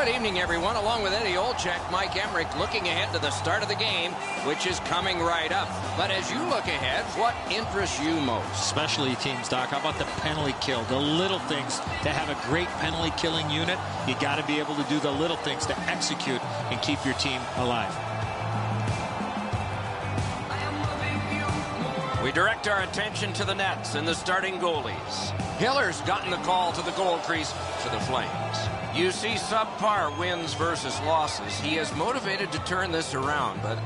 Good evening, everyone. Along with Eddie Olczyk, Mike Emmerich looking ahead to the start of the game, which is coming right up. But as you look ahead, what interests you most? Specialty teams, Doc. How about the penalty kill? The little things. To have a great penalty killing unit, you got to be able to do the little things to execute and keep your team alive. We direct our attention to the nets and the starting goalies. Hiller's gotten the call to the goal crease for the Flames. You see subpar wins versus losses. He is motivated to turn this around, but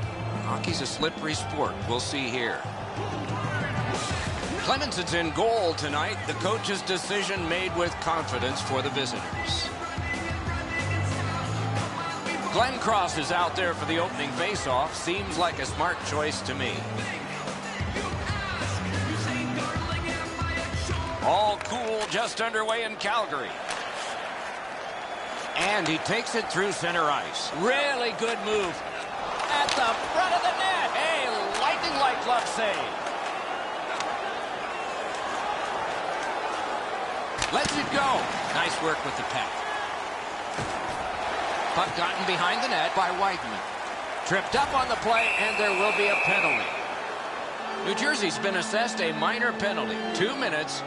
hockey's a slippery sport. We'll see here. Clemenson's in goal tonight. The coach's decision made with confidence for the visitors. Glenn Cross is out there for the opening faceoff. Seems like a smart choice to me. All cool, just underway in Calgary. And he takes it through center ice. Really good move. At the front of the net. A lightning-like glove save. Lets it go. Nice work with the pack. Puck gotten behind the net by Weidman. Tripped up on the play, and there will be a penalty. New Jersey's been assessed a minor penalty. 2 minutes,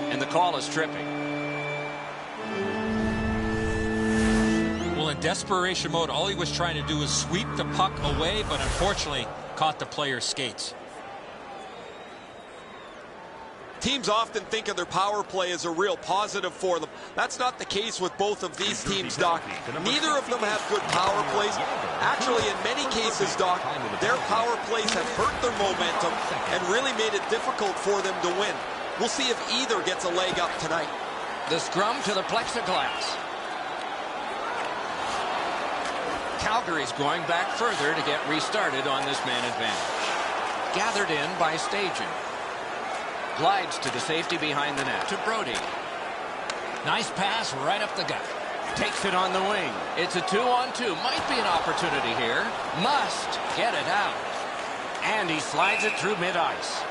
and the call is tripping. Well, in desperation mode, all he was trying to do was sweep the puck away, but unfortunately caught the player's skates. Teams often think of their power play as a real positive for them. That's not the case with both of these teams, Doc. Neither of them have good power plays. Actually, in many cases, Doc, their power plays have hurt their momentum and really made it difficult for them to win. We'll see if either gets a leg up tonight. The scrum to the plexiglass. Calgary's going back further to get restarted on this man advantage. Gathered in by Stajan. Glides to the safety behind the net to Brody. Nice pass right up the gut. Takes it on the wing. It's a 2-on-2. Might be an opportunity here. Must get it out. And he slides it through mid-ice.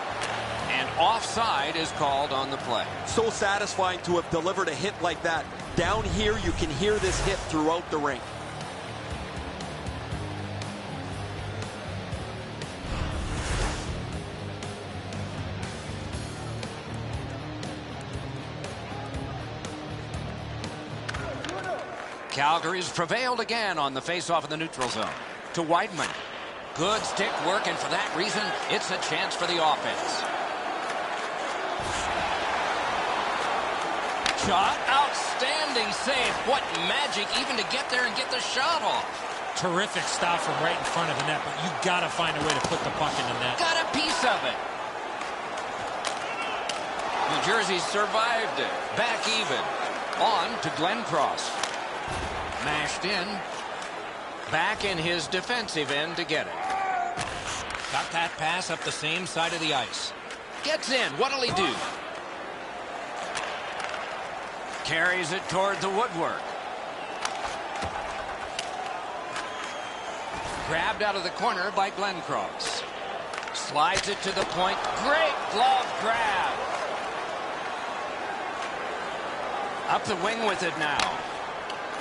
And offside is called on the play. So satisfying to have delivered a hit like that. Down here, you can hear this hit throughout the rink. Calgary's prevailed again on the faceoff in the neutral zone. To Weidman. Good stick work, and for that reason, it's a chance for the offense. Shot. Outstanding save. What magic even to get there and get the shot off. Terrific stop from right in front of the net, but you got to find a way to put the puck in the net. Got a piece of it. New Jersey survived it. Back even. On to Glenn Cross. Mashed in. Back in his defensive end to get it. Got that pass up the same side of the ice. Gets in. What'll he do? Carries it toward the woodwork. Grabbed out of the corner by Glenn Cross. Slides it to the point. Great glove grab. Up the wing with it now.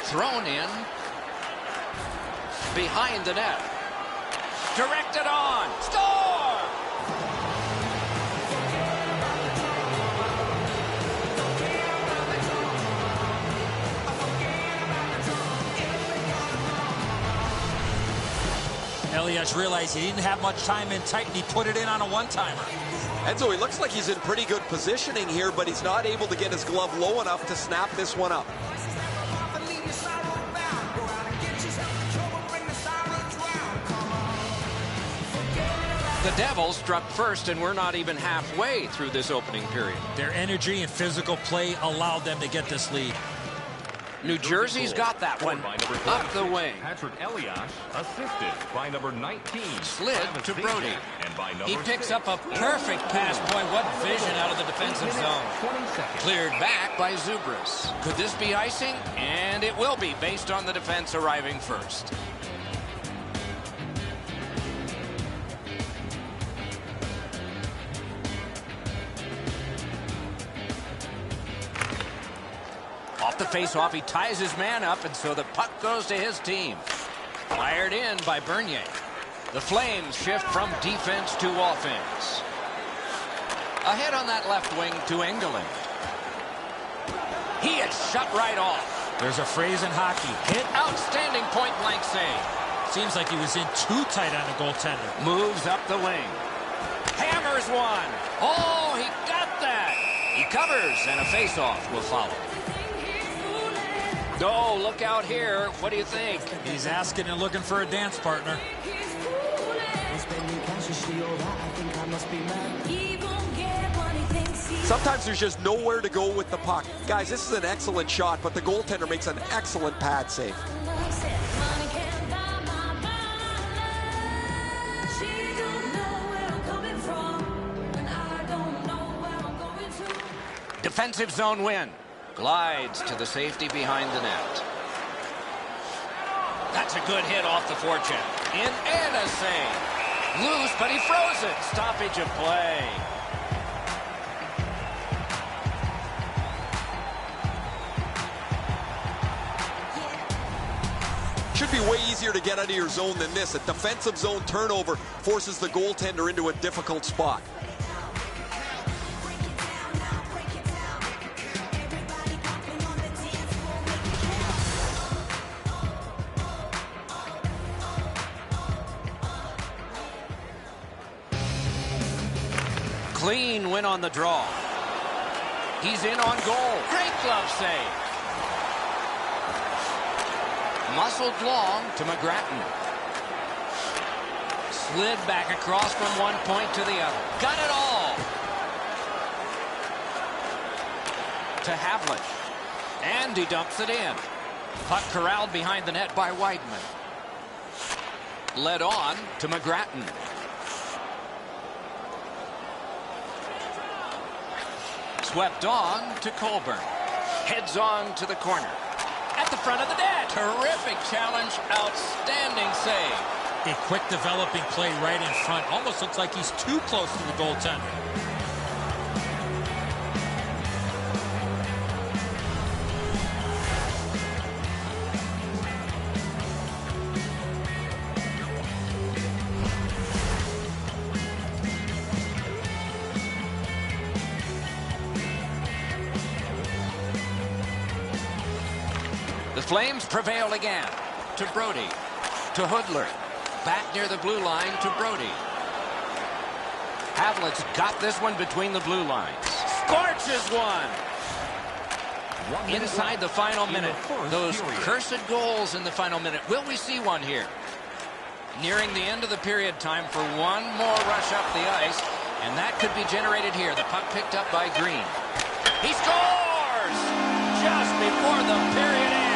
Thrown in. Behind the net. Directed on. Score! Elias realized he didn't have much time in tight, and he put it in on a one-timer. And so he looks like he's in pretty good positioning here, but he's not able to get his glove low enough to snap this one up. The Devils struck first, and we're not even halfway through this opening period. Their energy and physical play allowed them to get this lead. New Jersey's got that one. Up the wing. Patrick Elias, assisted by number 19. Slid to Brody. And by He picks up a perfect pass. Boy, what vision out of the defensive zone. Cleared back by Zubris. Could this be icing? And it will be, based on the defense arriving first. Off the face-off, he ties his man up, and so the puck goes to his team. Fired in by Bernier. The Flames shift from defense to offense. Ahead on that left wing to Engeland. He is shut right off. There's a phrase in hockey. Hit. Outstanding point-blank save. Seems like he was in too tight on the goaltender. Moves up the wing. Hammers one. Oh, he got that. He covers, and a face-off will follow. Oh, look out here. What do you think? He's asking and looking for a dance partner. Sometimes there's just nowhere to go with the puck. Guys, this is an excellent shot, but the goaltender makes an excellent pad save. Defensive zone win. Glides to the safety behind the net. That's a good hit off the forecheck. In and a save. Loose, but he froze it. Stoppage of play. Should be way easier to get out of your zone than this. A defensive zone turnover forces the goaltender into a difficult spot. Clean win on the draw. He's in on goal. Great glove save. Muscled long to McGrattan. Slid back across from one point to the other. Got it all. To Havlicek. And he dumps it in. Puck corralled behind the net by Weidman. Led on to McGrattan. Swept on to Colburn. Heads on to the corner. At the front of the net. Terrific challenge. Outstanding save. A quick developing play right in front. Almost looks like he's too close to the goaltender. The Flames prevail again. To Brody. To Hoodler. Back near the blue line to Brody. Havlicek's got this one between the blue lines. Scorches one. Inside the final minute. Those cursed goals in the final minute. Will we see one here? Nearing the end of the period, time for one more rush up the ice. And that could be generated here. The puck picked up by Green. He scores! Just before the period ends.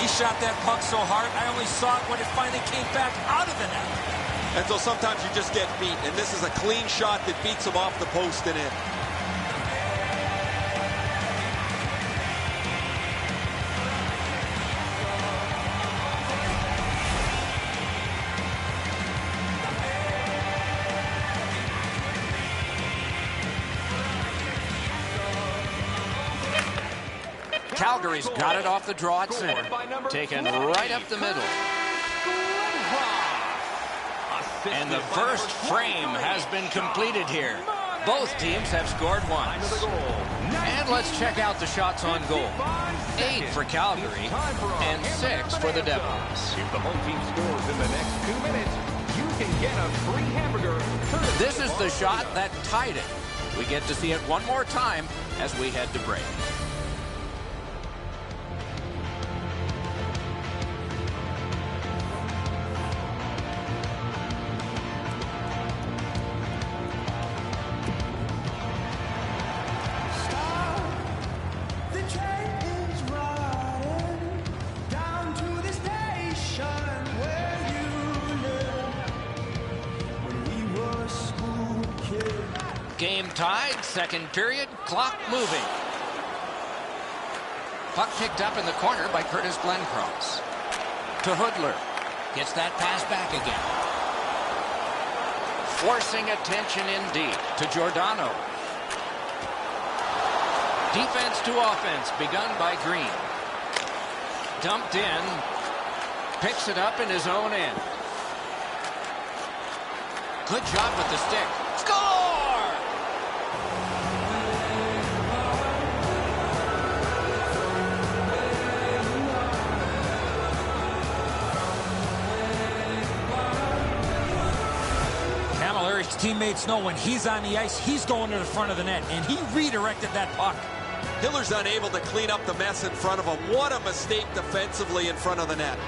He shot that puck so hard, I only saw it when it finally came back out of the net. And so sometimes you just get beat, and this is a clean shot that beats him off the post and in. Calgary's got it off the draw at center. Taken right up the middle. And the first frame has been completed here. Both teams have scored once. And let's check out the shots on goal. 8 for Calgary and 6 for the Devils. If the home team scores in the next 2 minutes, you can get a free hamburger. This is the shot that tied it. We get to see it one more time as we head to break. Game tied, second period, clock moving. Puck picked up in the corner by Curtis Glencross. To Hoodler. Gets that pass back again. Forcing attention indeed to Giordano. Defense to offense begun by Green. Dumped in. Picks it up in his own end. Good job with the stick. Score! Camilleri's teammates know when he's on the ice, he's going to the front of the net, and he redirected that puck. Hiller's unable to clean up the mess in front of him. What a mistake defensively in front of the net.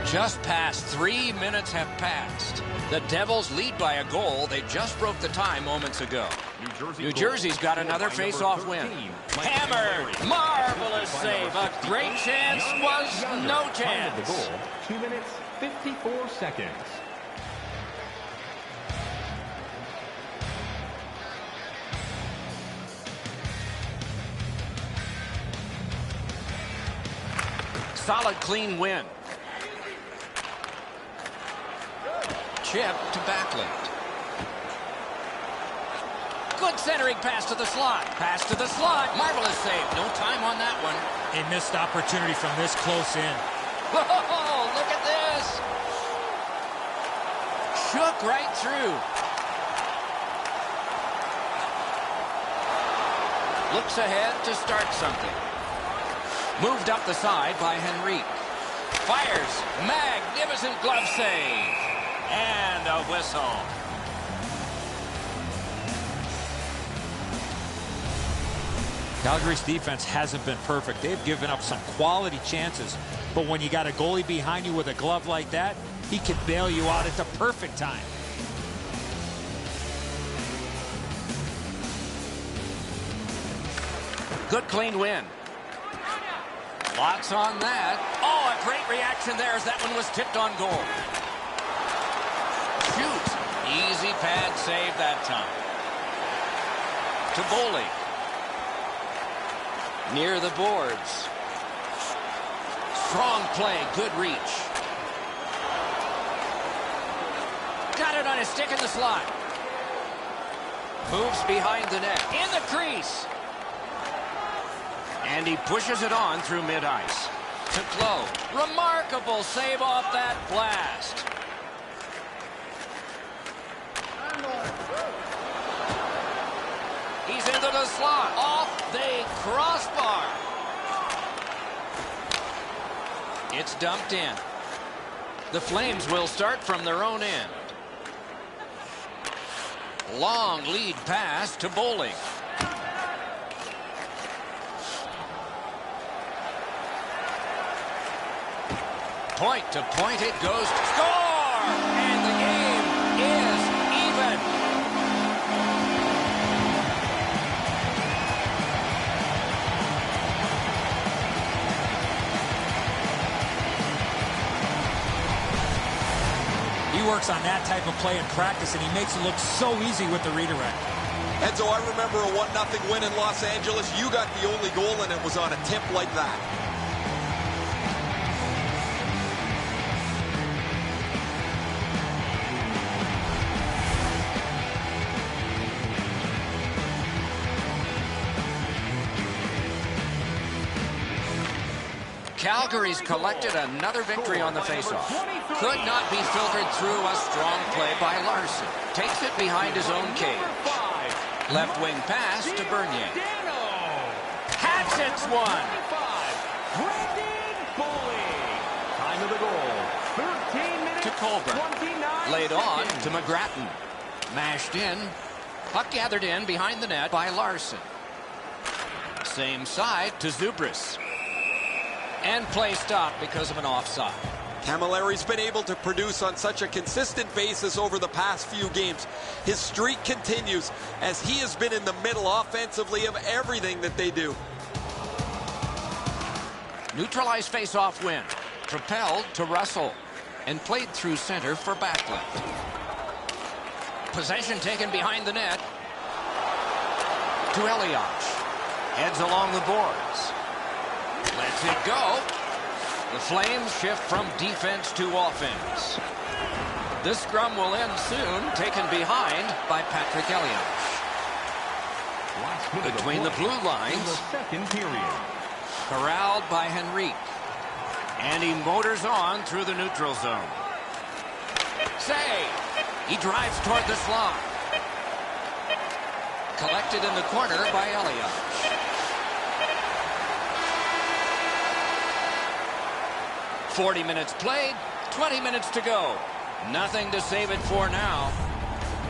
Just past 3 minutes have passed. The Devils lead by a goal. They just broke the tie moments ago. New Jersey's got another face-off win. Hammered! Marvelous save. A great chance was no chance. 2 minutes, 54 seconds. Solid, clean win. Chip to Backlund. Good centering pass to the slot. Pass to the slot. Marvelous save. No time on that one. A missed opportunity from this close in. Whoa, look at this. Shook right through. Looks ahead to start something. Moved up the side by Henrique. Fires. Magnificent glove save. And a whistle. Calgary's defense hasn't been perfect. They've given up some quality chances. But when you got a goalie behind you with a glove like that, he can bail you out at the perfect time. Good clean win. Lots on that. Oh, a great reaction there as that one was tipped on goal. Shoot. Easy pad save that time. To Boley. Near the boards. Strong play. Good reach. Got it on his stick in the slot. Moves behind the net. In the crease. And he pushes it on through mid-ice. To Clough. Remarkable save off that blast. He's into the slot. Off the crossbar. It's dumped in. The Flames will start from their own end. Long lead pass to Boley. Point to point it goes. Score! And the game is even. He works on that type of play in practice, and he makes it look so easy with the redirect. Enzo, I remember a 1-0 win in Los Angeles. You got the only goal, and it was on a tip like that. Calgary's collected another victory on the faceoff. Could not be filtered through a strong play by Larson. Takes it behind his own cage. Left wing pass to Bernier. Hatchets one. Time of the goal. 13 minutes. To Colburn. Laid on to McGrattan. Mashed in. Puck gathered in behind the net by Larson. Same side to Zubris. And play stopped because of an offside. Camilleri's been able to produce on such a consistent basis over the past few games. His streak continues as he has been in the middle offensively of everything that they do. Neutralized face-off win. Propelled to Russell. And played through center for Backlund. Possession taken behind the net. to Elias. Heads along the boards. Lets it go. The Flames shift from defense to offense. This scrum will end soon, taken behind by Patrick Elias. Between the blue lines. Corralled by Henrique. And he motors on through the neutral zone. Save. He drives toward the slot. Collected in the corner by Elias. "40 minutes played, 20 minutes to go. Nothing to save it for now."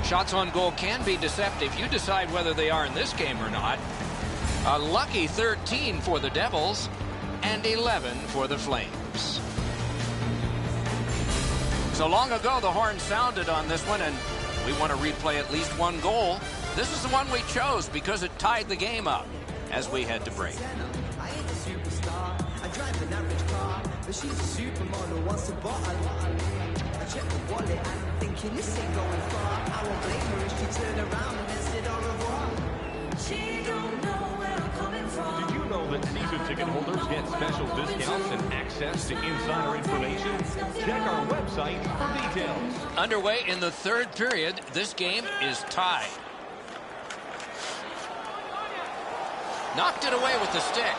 Shots on goal can be deceptive. You decide whether they are in this game or not. A lucky 13 for the Devils and 11 for the Flames. So long ago the horn sounded on this one, and we want to replay at least one goal. This is the one we chose because it tied the game up as we head to break. But she's a supermodel, wants to buy a lot. I check the wallet and thinking this ain't going far. I won't blame her if she turned around and then said au revoir. She don't know where I'm coming from. Did you know that season ticket holders get special discounts and access to insider information? Check our website for details. Underway in the third period, this game is tied. Knocked it away with the stick.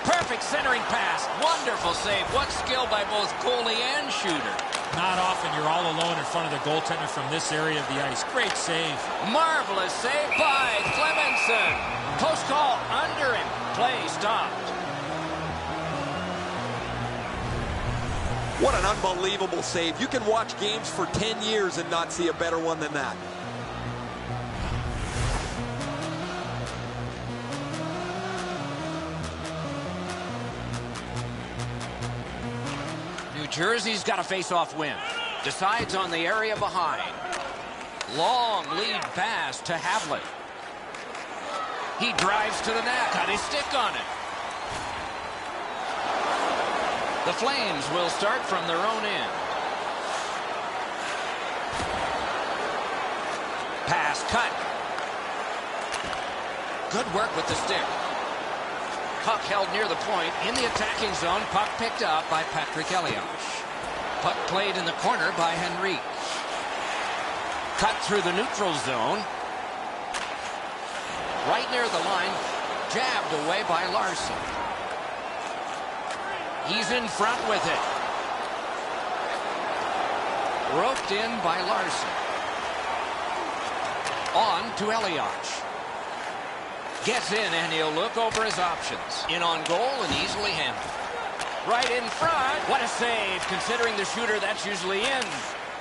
Perfect centering pass. Wonderful save. What skill by both goalie and shooter. Not often you're all alone in front of the goaltender from this area of the ice. Great save. Marvelous save by Clemenson. Close call under him. Play stopped. What an unbelievable save. You can watch games for 10 years and not see a better one than that. Jersey's got a face-off win. Decides on the area behind. Long lead pass to Havlet. He drives to the net. Got his stick on it. The Flames will start from their own end. Pass cut. Good work with the stick. Puck held near the point. In the attacking zone, puck picked up by Patrick Elias. Puck played in the corner by Henrique. Cut through the neutral zone. Right near the line, jabbed away by Larson. He's in front with it. Roped in by Larson. On to Elias. Gets in, and he'll look over his options. In on goal and easily handled. Right in front. What a save, considering the shooter that's usually in.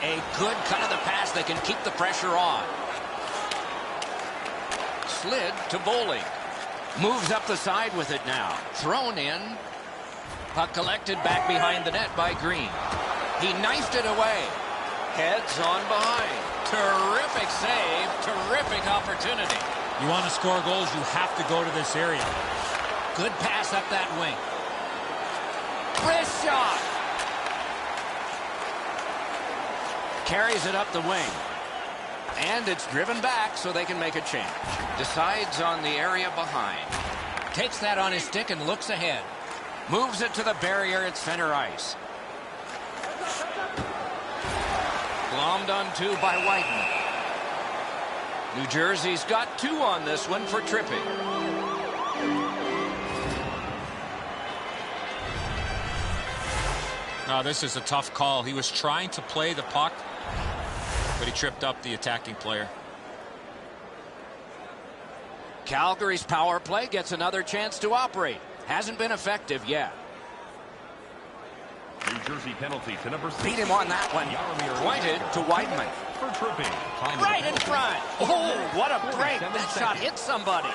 A good cut of the pass. They can keep the pressure on. Slid to Bowling. Moves up the side with it now. Thrown in. Puck collected back behind the net by Green. He knifed it away. Heads on behind. Terrific save. Terrific opportunity. You want to score goals, you have to go to this area. Good pass up that wing. Wrist shot. Carries it up the wing. And it's driven back so they can make a change. Decides on the area behind. Takes that on his stick and looks ahead. Moves it to the barrier at center ice. Glommed onto by Whiteman. New Jersey's got 2 on this one for tripping. No, this is a tough call. He was trying to play the puck, but he tripped up the attacking player. Calgary's power play gets another chance to operate. Hasn't been effective yet. New Jersey penalty to number 6. Beat him on that one. Pointed to Whiteman. For tripping. Right in front. Oh, what a break. That shot hit somebody.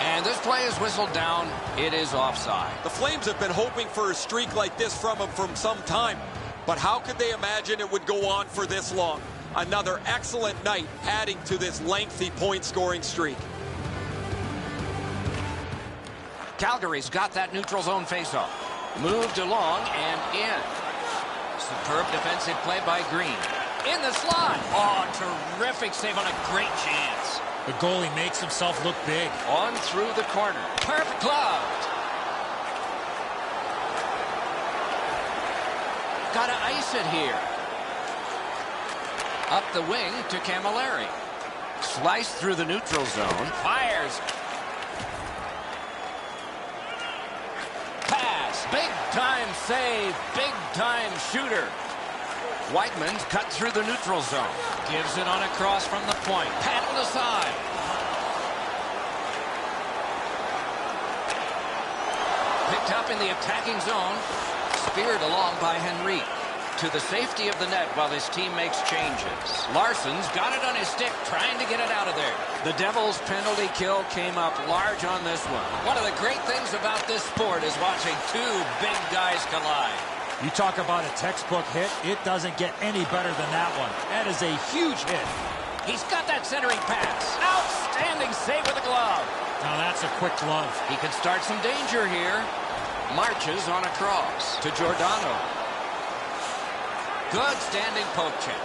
And this play is whistled down. It is offside. The Flames have been hoping for a streak like this from him from some time. But how could they imagine it would go on for this long? Another excellent night adding to this lengthy point-scoring streak. Calgary's got that neutral zone faceoff. Moved along and in. Superb defensive play by Green. In the slot. Oh, terrific save on a great chance. The goalie makes himself look big. On through the corner. Perfect glove. Gotta ice it here. Up the wing to Camilleri. Sliced through the neutral zone. Fires. Pass. Big time save. Big time shooter. Weidman's cut through the neutral zone. Gives it on a cross from the point. Paddled aside. Picked up in the attacking zone. Speared along by Henry. To the safety of the net while his team makes changes. Larson's got it on his stick, trying to get it out of there. The Devils' penalty kill came up large on this one. One of the great things about this sport is watching two big guys collide. You talk about a textbook hit, it doesn't get any better than that one. That is a huge hit. He's got that centering pass. Outstanding save with a glove. Now that's a quick glove. He could start some danger here. Marches on a cross to Giordano. Good standing poke check.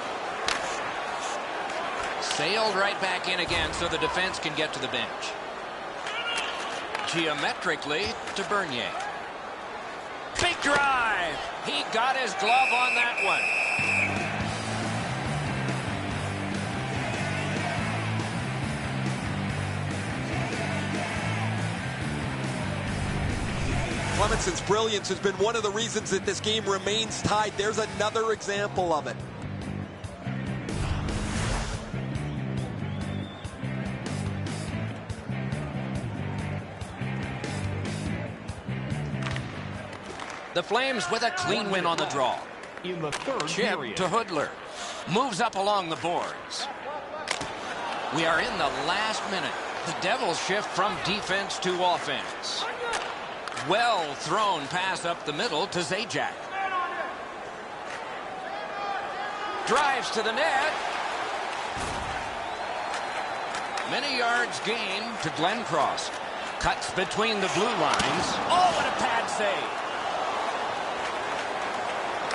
Sailed right back in again so the defense can get to the bench. Geometrically to Bernier. Big drive. He got his glove on that one. Clemenson's brilliance has been one of the reasons that this game remains tied. There's another example of it. The Flames with a clean win on the draw. In the third Chip period. to Hoodler. Moves up along the boards. We are in the last minute. The Devils shift from defense to offense. Well thrown pass up the middle to Zajac. Drives to the net. Many yards gained to Glencross. Cuts between the blue lines. Oh, what a pad save.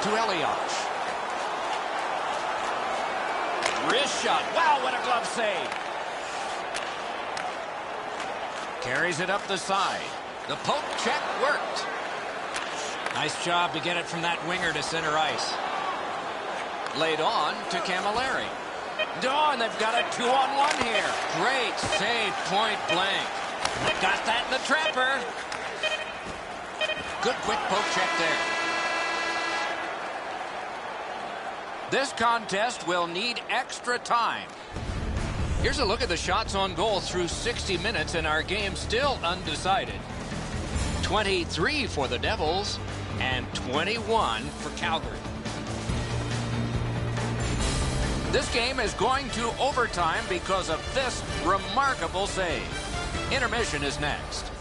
To Elias. Wrist shot. Wow, what a glove save. Carries it up the side. The poke check worked. Nice job to get it from that winger to center ice. Laid on to Camilleri. Dawn, they've got a 2-on-1 here. Great save, point blank. Got that in the trapper. Good quick poke check there. This contest will need extra time. Here's a look at the shots on goal through 60 minutes, and our game still undecided. 23 for the Devils and 21 for Calgary. This game is going to overtime because of this remarkable save. Intermission is next.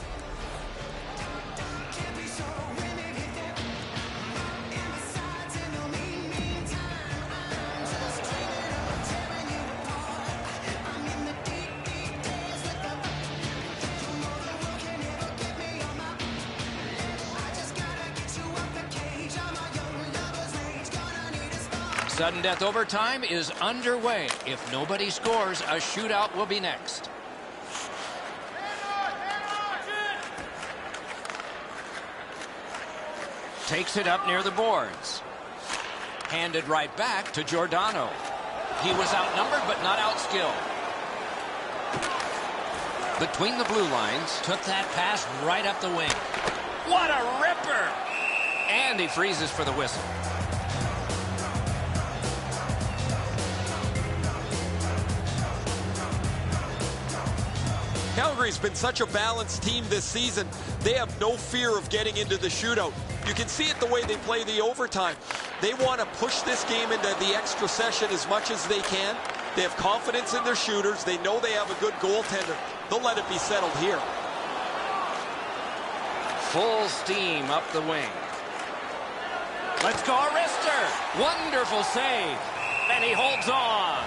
Sudden death overtime is underway. If nobody scores, a shootout will be next. Takes it up near the boards. Handed right back to Giordano. He was outnumbered but not outskilled. Between the blue lines. Took that pass right up the wing. What a ripper! And he freezes for the whistle. Calgary's been such a balanced team this season. They have no fear of getting into the shootout. You can see it the way they play the overtime. They want to push this game into the extra session as much as they can. They have confidence in their shooters. They know they have a good goaltender. They'll let it be settled here. Full steam up the wing. Let's go, Arister. Wonderful save. And he holds on.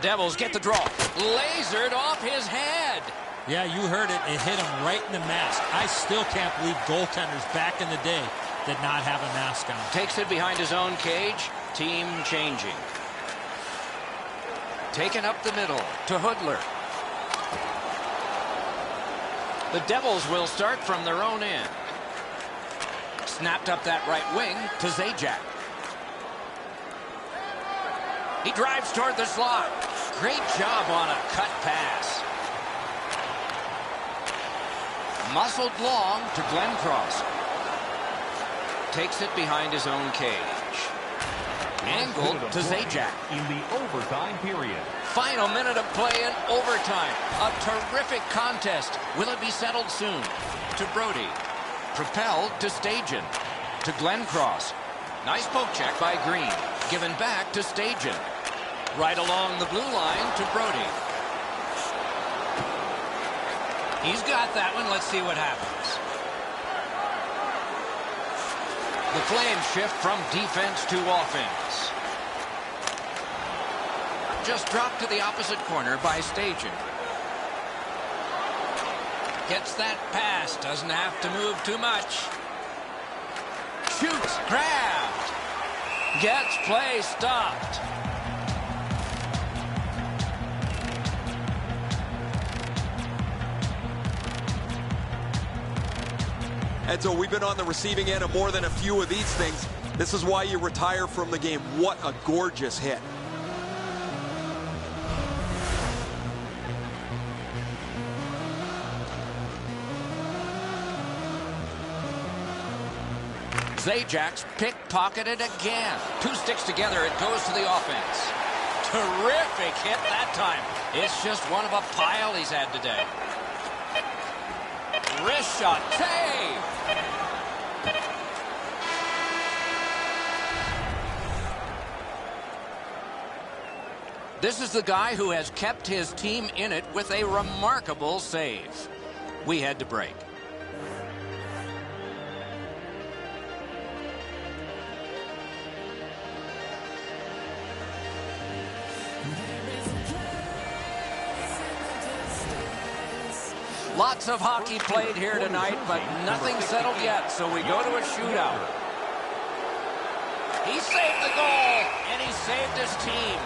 Devils get the draw. Lasered off his head. Yeah, you heard it. It hit him right in the mask. I still can't believe goaltenders back in the day did not have a mask on. Takes it behind his own cage. Team changing. Taken up the middle to Hoodler. The Devils will start from their own end. Snapped up that right wing to Zajac. He drives toward the slot. Great job on a cut pass. Muscled long to Glencross. Takes it behind his own cage. Angled to Zajac. In the overtime period. Final minute of play in overtime. A terrific contest. Will it be settled soon? To Brody. Propelled to Stajan. To Glencross. Nice poke check by Green. Given back to Stajan. Right along the blue line to Brody. He's got that one. Let's see what happens. The Flames shift from defense to offense. Just dropped to the opposite corner by Stajan. Gets that pass. Doesn't have to move too much. Shoots. Grabbed. Gets play stopped. And so we've been on the receiving end of more than a few of these things. This is why you retire from the game. What a gorgeous hit. Zajac's pickpocketed again. Two sticks together. It goes to the offense. Terrific hit that time. It's just one of a pile he's had today. Wrist shot. Save! This is the guy who has kept his team in it with a remarkable save. We had to break. Lots of hockey played here tonight, but nothing settled yet, so we go to a shootout. He saved the goal, and he saved his team.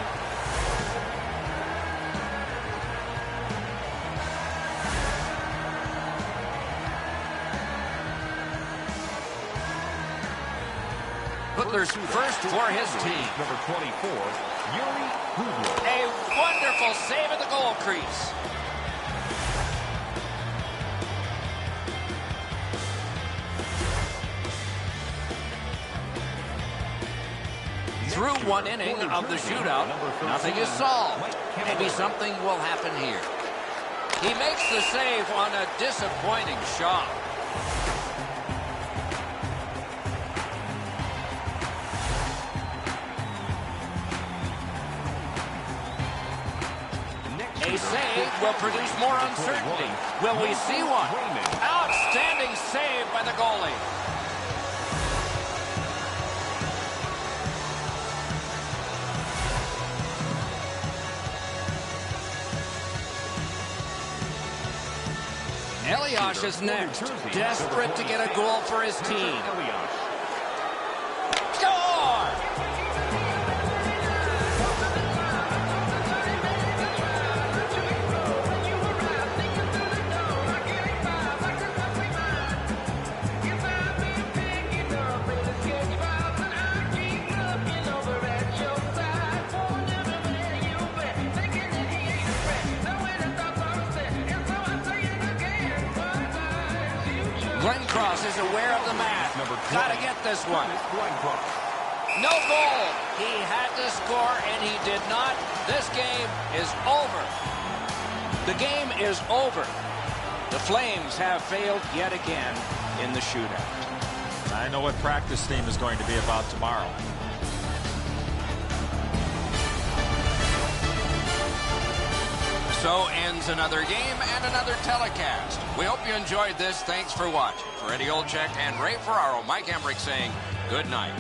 Butler's first for his team. Number 24, Yuri Hudler. A wonderful save at the goal crease. Through one inning of the shootout, nothing is solved. Maybe something will happen here. He makes the save on a disappointing shot. A save will produce more uncertainty. Will we see one? Outstanding save by the goalie. Elias is next, desperate to get a goal for his team. Score! Glencross is aware of the math. Gotta get this one. No goal. He had to score, and he did not. This game is over. The game is over. The Flames have failed yet again in the shootout. I know what practice theme is going to be about tomorrow. So ends another game and another telecast. We hope you enjoyed this. Thanks for watching. For Eddie Olczyk and Ray Ferraro, Mike Emmerich saying good night.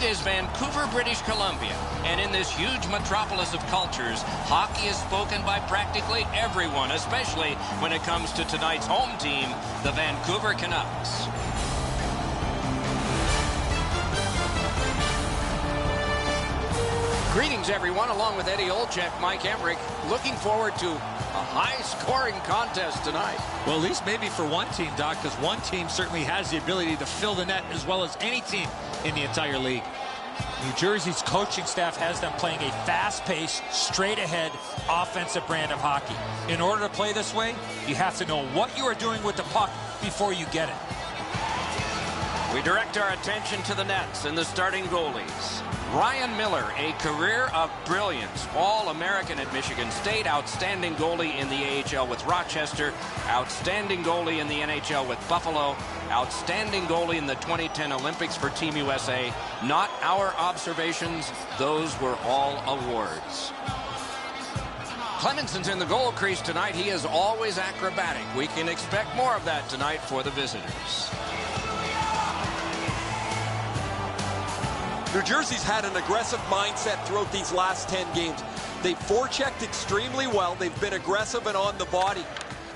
is Vancouver, British Columbia. And in this huge metropolis of cultures, hockey is spoken by practically everyone, especially when it comes to tonight's home team, the Vancouver Canucks. Greetings, everyone. Along with Eddie Olczyk, Mike Emrick, looking forward to a high-scoring contest tonight. Well, at least maybe for one team, Doc, because one team certainly has the ability to fill the net as well as any team in the entire league. New Jersey's coaching staff has them playing a fast-paced, straight-ahead, offensive brand of hockey. In order to play this way, you have to know what you are doing with the puck before you get it. We direct our attention to the nets and the starting goalies. Ryan Miller, a career of brilliance. All-American at Michigan State, outstanding goalie in the AHL with Rochester, outstanding goalie in the NHL with Buffalo, outstanding goalie in the 2010 Olympics for Team USA. Not our observations, those were all awards. Clemenson's in the goal crease tonight. He is always acrobatic. We can expect more of that tonight for the visitors. New Jersey's had an aggressive mindset throughout these last 10 games. They've forechecked extremely well. They've been aggressive and on the body.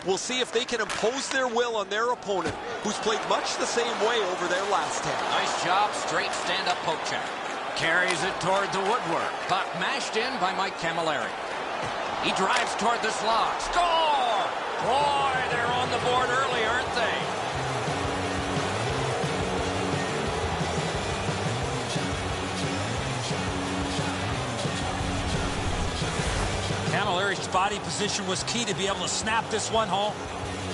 We'll see if they can impose their will on their opponent, who's played much the same way over their last 10. Nice job, straight stand-up poke check. Carries it toward the woodwork. Puck mashed in by Mike Camilleri. He drives toward the slot. Score! Boy, they're on the board early, aren't they? Camilleri's body position was key to be able to snap this one home.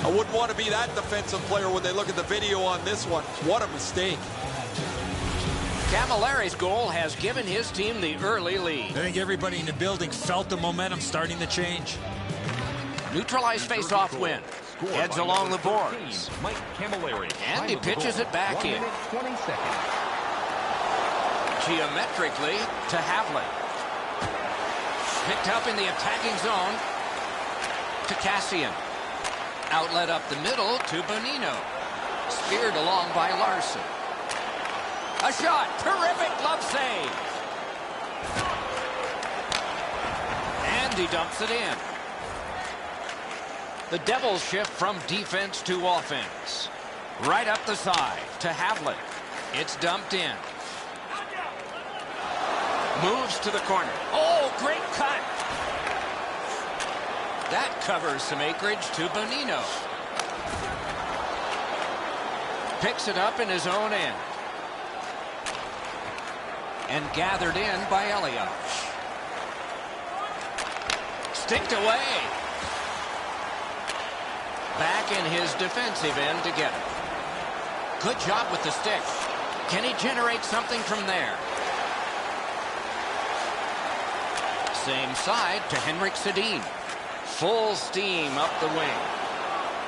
I wouldn't want to be that defensive player when they look at the video on this one. What a mistake. Camilleri's goal has given his team the early lead. I think everybody in the building felt the momentum starting to change. Neutralized face-off win. Heads along the boards. Mike Camilleri. And he pitches it back in. 20 seconds. Geometrically to Havlin. Picked up in the attacking zone to Cassian. Outlet up the middle to Bonino. Speared along by Larson. A shot. Terrific glove save. And he dumps it in. The Devils shift from defense to offense. Right up the side to Havlin. It's dumped in. Moves to the corner. Oh, great cut. That covers some acreage to Bonino. Picks it up in his own end. And gathered in by Elliott. Sticked away. Back in his defensive end to get it. Good job with the stick. Can he generate something from there? Same side to Henrik Sedin. Full steam up the wing.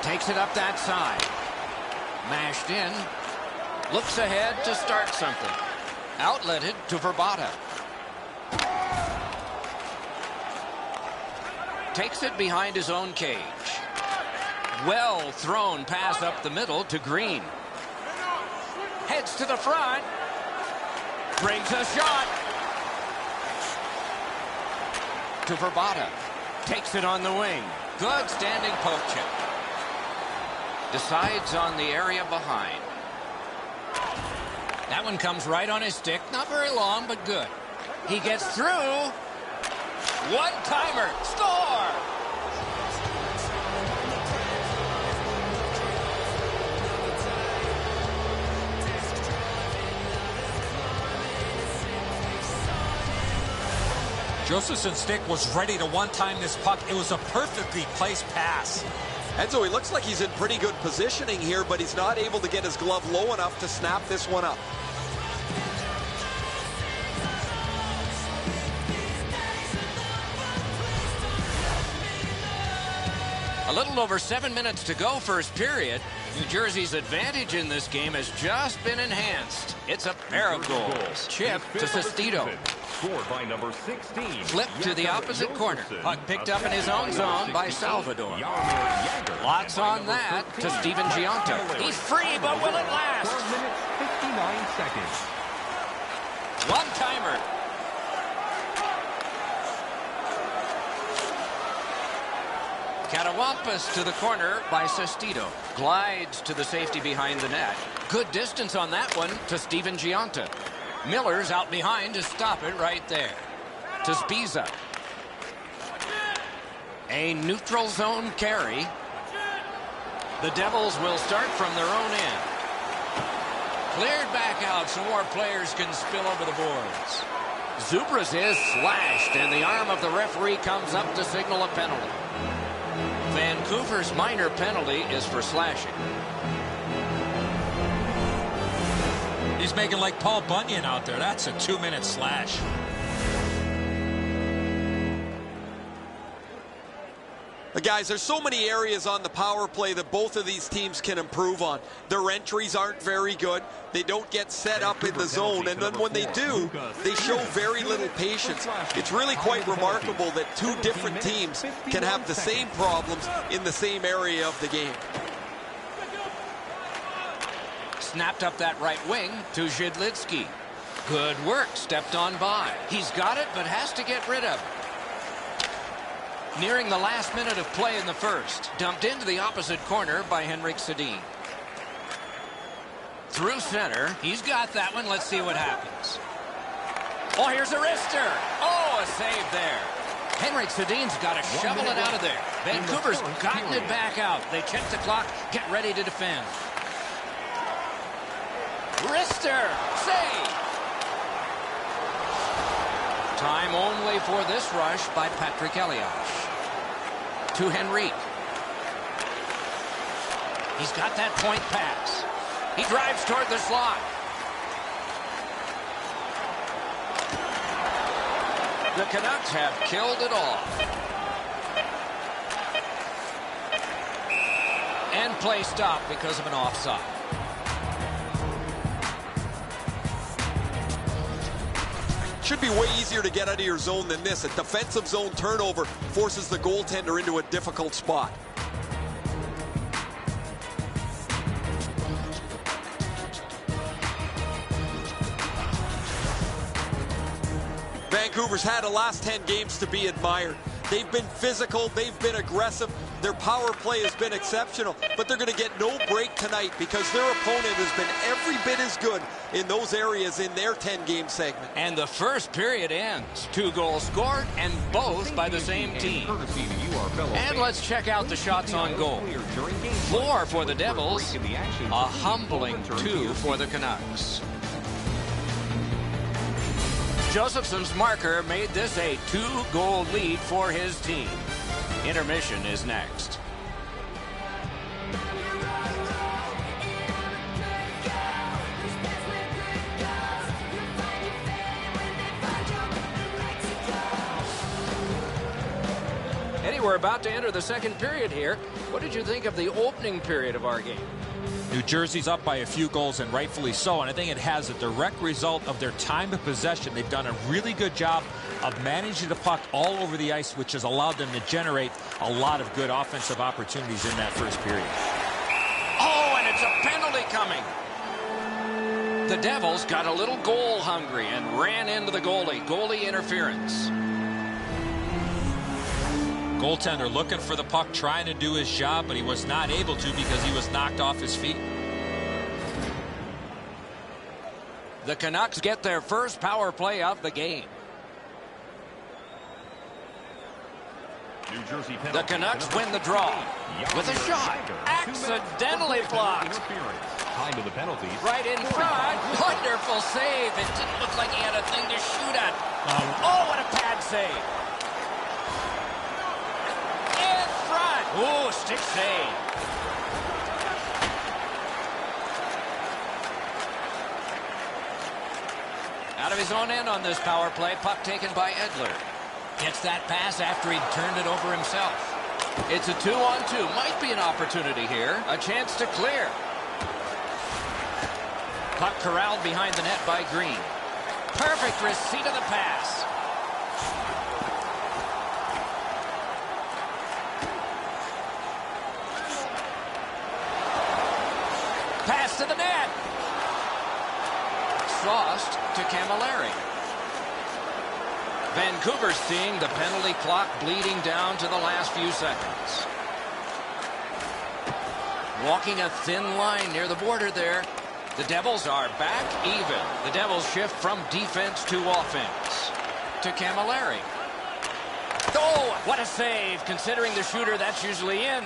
Takes it up that side. Mashed in. Looks ahead to start something. Outletted to Verbata. Takes it behind his own cage. Well thrown pass up the middle to Green. Heads to the front. Brings a shot. To Verbata. Takes it on the wing. Good standing poke check. Decides on the area behind. That one comes right on his stick. Not very long, but good. He gets through. One-timer. Score! Josephson's stick was ready to one-time this puck. It was a perfectly placed pass. Enzo, he looks like he's in pretty good positioning here, but he's not able to get his glove low enough to snap this one up. A little over 7 minutes to go, first period. New Jersey's advantage in this game has just been enhanced. It's a pair of goals. Chip to Sestito. Scored by number 16. Flip to the opposite corner. Puck picked up in his own zone by Salvador. Lots on that to Steven Giunta. He's free, but will it last? 4 minutes, 59 seconds. One-timer. Catawampus to the corner by Sestito. Glides to the safety behind the net. Good distance on that one to Steven Giunta. Miller's out behind to stop it right there. To Spiza. A neutral zone carry. The Devils will start from their own end. Cleared back out so more players can spill over the boards. Zubras is slashed, and the arm of the referee comes up to signal a penalty. Vancouver's minor penalty is for slashing. He's making like Paul Bunyan out there. That's a 2-minute slash. Guys, there's so many areas on the power play that both of these teams can improve on. Their entries aren't very good. They don't get set up in the zone, and then when they do, they show very little patience. It's really quite remarkable that two different teams can have the same problems in the same area of the game. Snapped up that right wing to Zhidlitsky. Good work, stepped on by. He's got it, but has to get rid of it. Nearing the last minute of play in the first. Dumped into the opposite corner by Henrik Sedin. Through center. He's got that one. Let's see what happens. Oh, here's a wrister. Oh, a save there. Henrik Sedin's got to shovel it out of there. Vancouver's gotten it back out. They check the clock, get ready to defend. Wrister, save. Time only for this rush by Patrick Elias. To Henrique. He's got that point pass. He drives toward the slot. The Canucks have killed it off. And play stopped because of an offside. Should be way easier to get out of your zone than this. A defensive zone turnover forces the goaltender into a difficult spot. Vancouver's had the last 10 games to be admired. They've been physical, they've been aggressive, their power play has been exceptional, but they're going to get no break tonight because their opponent has been every bit as good in those areas in their 10-game segment. And the first period ends. 2 goals scored, and both by the same team. And let's check out the shots on goal. 4 for the Devils, a humbling 2 for the Canucks. Josephson's marker made this a 2-goal lead for his team. Intermission is next. Eddie, we're about to enter the second period here. What did you think of the opening period of our game? New Jersey's up by a few goals, and rightfully so, and I think it has a direct result of their time of possession. They've done a really good job of managing the puck all over the ice, which has allowed them to generate a lot of good offensive opportunities in that first period. Oh, and it's a penalty coming. The Devils got a little goal hungry and ran into the goalie. Goalie interference. Goaltender looking for the puck, trying to do his job, but he was not able to because he was knocked off his feet. The Canucks get their first power play of the game. The Canucks win the draw with a shot. Accidentally blocked. Right in front. Wonderful save. It didn't look like he had a thing to shoot at. Oh, what a pad save. Oh, stick save. Out of his own end on this power play. Puck taken by Edler. Gets that pass after he'd turned it over himself. It's a 2-on-2. Might be an opportunity here. A chance to clear. Puck corralled behind the net by Green. Perfect receipt of the pass. Pass to the net. Sauced to Camilleri. Vancouver seeing the penalty clock bleeding down to the last few seconds. Walking a thin line near the border there. The Devils are back even. The Devils shift from defense to offense. To Camilleri. Oh, what a save, considering the shooter that's usually in.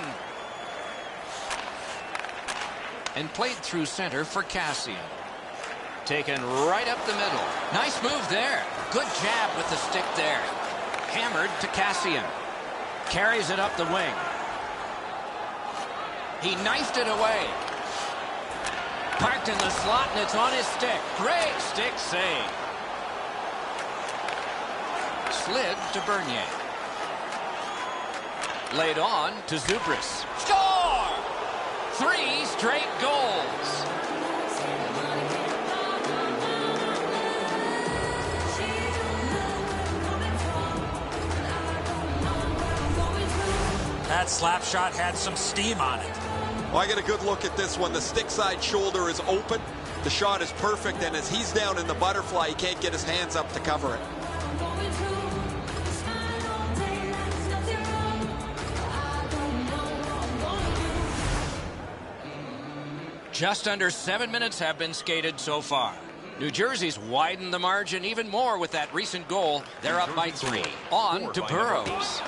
And played through center for Kassian. Taken right up the middle. Nice move there. Good jab with the stick there. Hammered to Kassian. Carries it up the wing. He knifed it away. Parked in the slot, and it's on his stick. Great stick save. Slid to Bernier. Laid on to Zubris. Score! 3 straight goals. That slap shot had some steam on it. Well, I get a good look at this one. The stick side shoulder is open. The shot is perfect, and as he's down in the butterfly, he can't get his hands up to cover it. Just under 7 minutes have been skated so far. New Jersey's widened the margin even more with that recent goal. They're up by 3. On to Burrows.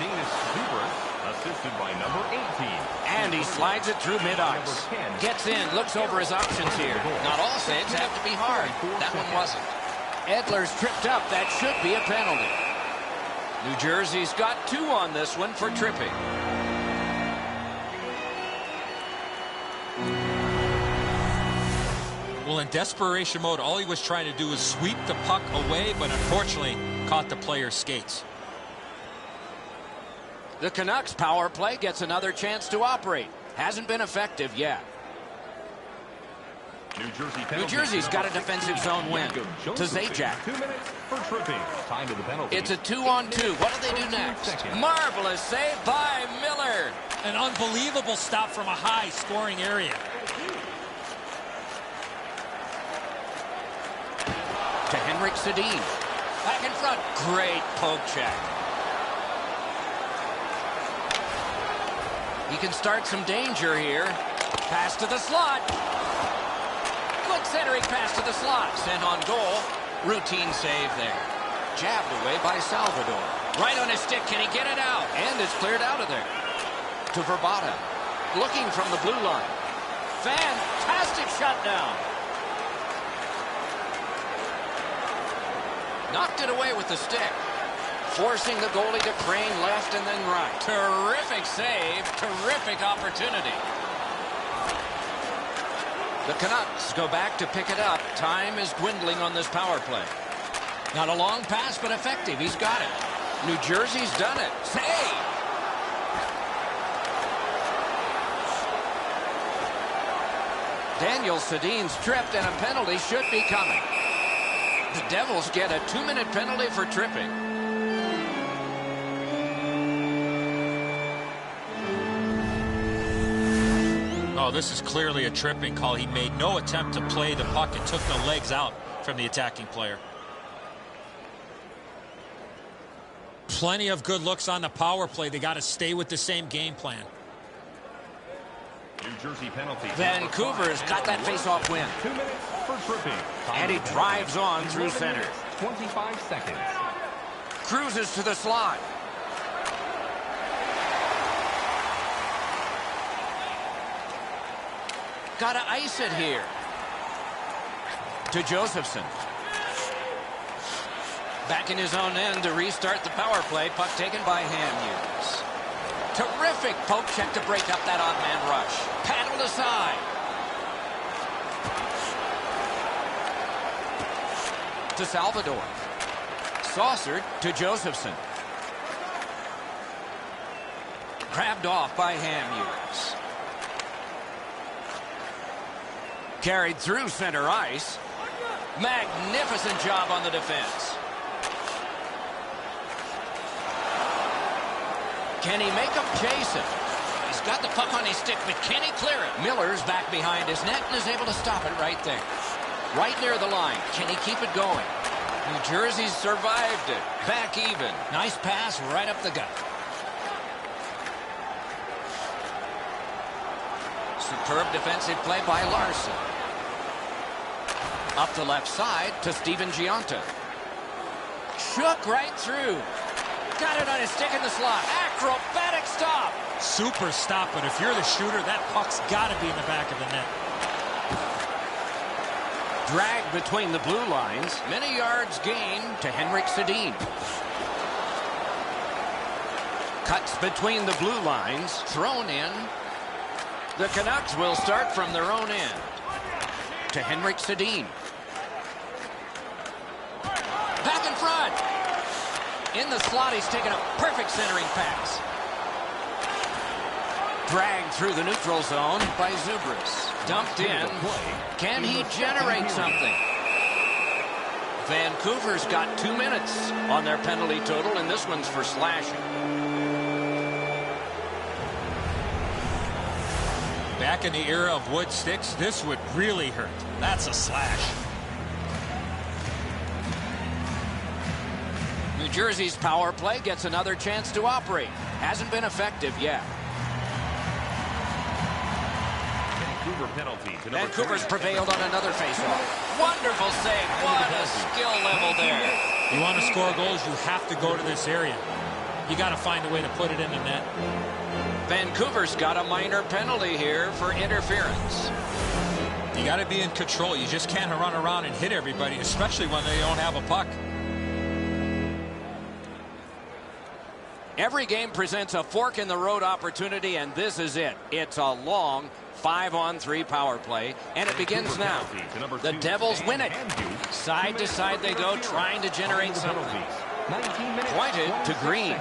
Assisted by number 18. And he slides it through mid-ice. Gets in, looks over his options here. Not all saves have to be hard. That one wasn't. Edler's tripped up. That should be a penalty. New Jersey's got 2 on this one for tripping. Well, in desperation mode, all he was trying to do was sweep the puck away, but unfortunately caught the player's skates. The Canucks power play gets another chance to operate. Hasn't been effective yet. New Jersey's got a defensive zone win to Zajac. 2 minutes for tripping. Time to the penalty. It's a 2-on-2. What do they do next? Marvelous save by Miller. An unbelievable stop from a high scoring area. To Henrik Sedin. Back in front. Great poke check. He can start some danger here. Pass to the slot. Good centering pass to the slot. Sent on goal. Routine save there. Jabbed away by Salvador. Right on his stick. Can he get it out? And it's cleared out of there. To Verbata. Looking from the blue line. Fantastic shutdown. Knocked it away with the stick. Forcing the goalie to crane left and then right. Terrific save. Terrific opportunity. The Canucks go back to pick it up. Time is dwindling on this power play. Not a long pass, but effective. He's got it. New Jersey's done it. Save! Daniel Sedin's tripped, and a penalty should be coming. The Devils get a 2-minute penalty for tripping. Oh, this is clearly a tripping call. He made no attempt to play the puck and took the legs out from the attacking player. Plenty of good looks on the power play. They got to stay with the same game plan. New Jersey penalty. Vancouver's got that face-off win. 2 minutes for tripping. And he drives on through center. 25 seconds. Cruises to the slot. Gotta ice it here. To Josephson. Back in his own end to restart the power play. Puck taken by Hamhuis. Terrific poke check to break up that odd man rush. Paddled aside. To Salvador. Saucered to Josephson. Grabbed off by Hamhuis. Carried through center ice. Magnificent job on the defense. Can he make him chase it? He's got the puck on his stick, but can he clear it? Miller's back behind his net and is able to stop it right there. Right near the line. Can he keep it going? New Jersey survived it. Back even. Nice pass right up the gut. Superb defensive play by Larson. Up the left side to Steven Giunta. Shook right through. Got it on his stick in the slot. Acrobatic stop. Super stop, but if you're the shooter, that puck's got to be in the back of the net. Drag between the blue lines. Many yards gained to Henrik Sedin. Cuts between the blue lines. Thrown in. The Canucks will start from their own end. To Henrik Sedin. Back in front. In the slot, he's taken a perfect centering pass. Dragged through the neutral zone by Zubris. Dumped in. Can he generate something? Vancouver's got 2 minutes on their penalty total, and this one's for slashing. Back in the era of wood sticks, this would really hurt. That's a slash. New Jersey's power play gets another chance to operate. Hasn't been effective yet. Vancouver's prevailed on another faceoff. Wonderful save. What a skill level there. You want to score goals, you have to go to this area. You got to find a way to put it in the net. Vancouver's got a minor penalty here for interference. You got to be in control. You just can't run around and hit everybody, especially when they don't have a puck. Every game presents a fork-in-the-road opportunity, and this is it. It's a long 5-on-3 power play, and it begins now. The Devils win it. Side to side they go, trying to generate something. Pointed to Green.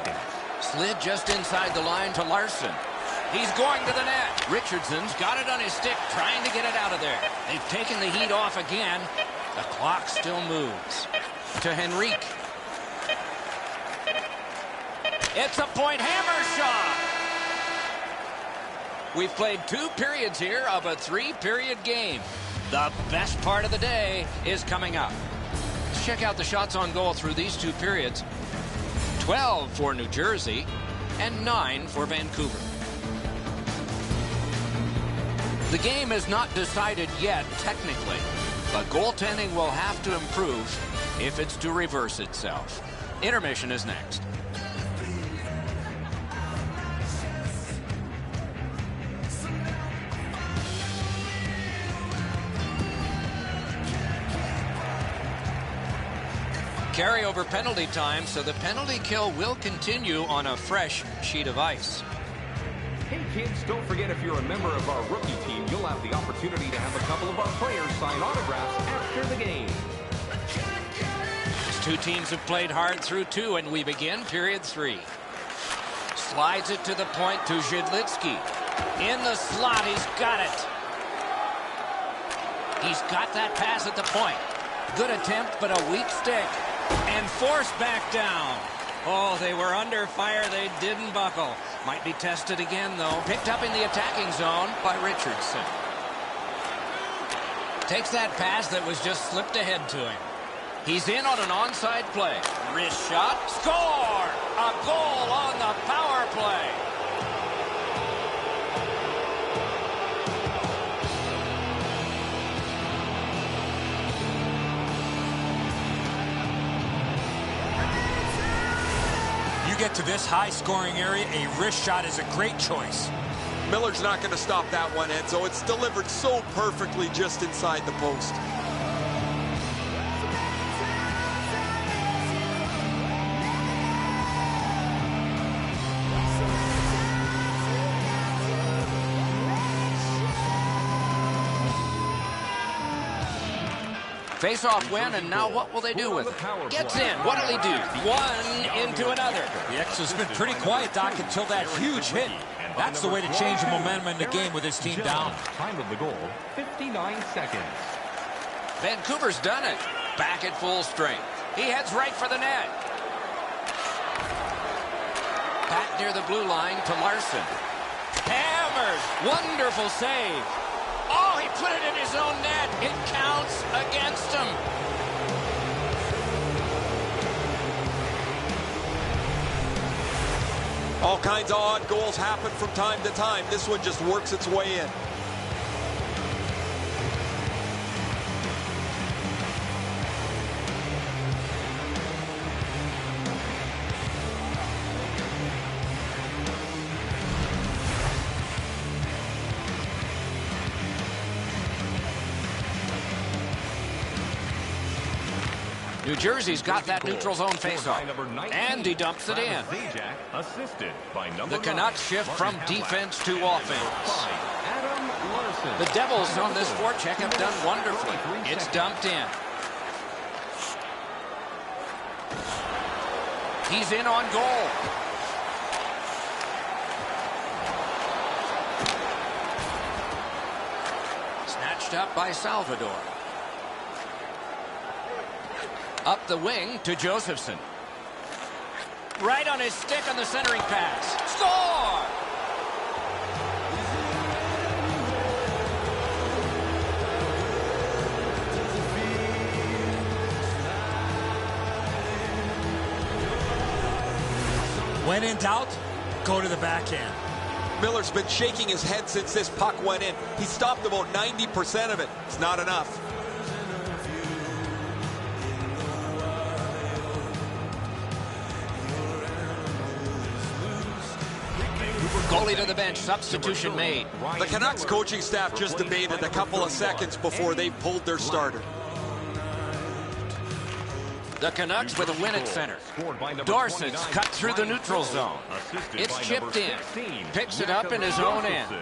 Slid just inside the line to Larson. He's going to the net. Richardson's got it on his stick, trying to get it out of there. They've taken the heat off again. The clock still moves. To Henrique. It's a point hammer shot. We've played 2 periods here of a 3-period game. The best part of the day is coming up. Let's check out the shots on goal through these 2 periods. 12 for New Jersey and 9 for Vancouver. The game is not decided yet technically, but goaltending will have to improve if it's to reverse itself. Intermission is next. Carryover penalty time, so the penalty kill will continue on a fresh sheet of ice. Hey kids, don't forget, if you're a member of our rookie team, you'll have the opportunity to have a couple of our players sign autographs after the game. These 2 teams have played hard through 2, and we begin period 3. Slides it to the point to Zhidlitsky. In the slot, he's got it. He's got that pass at the point. Good attempt, but a weak stick. And forced back down. Oh, they were under fire. They didn't buckle. Might be tested again, though. Picked up in the attacking zone by Richardson. Takes that pass that was just slipped ahead to him. He's in on an onside play. Wrist shot. Score! A goal on the power play. Get to this high-scoring area, a wrist shot is a great choice. Miller's not going to stop that one, Enzo. It's delivered so perfectly just inside the post. Face-off win, and now what will they do with it? Gets in. What'll he do? One into another. The X has been pretty quiet, Doc, until that huge hit. That's the way to change the momentum in the game with his team down. Time of the goal, 59 seconds. Vancouver's done it. Back at full strength. He heads right for the net. Back near the blue line to Larson. Hammers. Wonderful save. Oh, he put it in his own net. It counts against him. All kinds of odd goals happen from time to time. This one just works its way in. New Jersey's got that neutral zone faceoff, and he dumps it in. The Canucks shift from defense to offense. The Devils on this forecheck have done wonderfully. It's dumped in. He's in on goal. Snatched up by Salvador. Up the wing to Josephson. Right on his stick on the centering pass. Score! When in doubt, go to the backhand. Miller's been shaking his head since this puck went in. He stopped about 90% of it. It's not enough. Goalie to the bench. Substitution made. The Canucks coaching staff just debated a couple of seconds before they pulled their starter. The Canucks with a win at center. Dorsey's cut through the neutral zone. It's chipped in. Picks it up in his own end.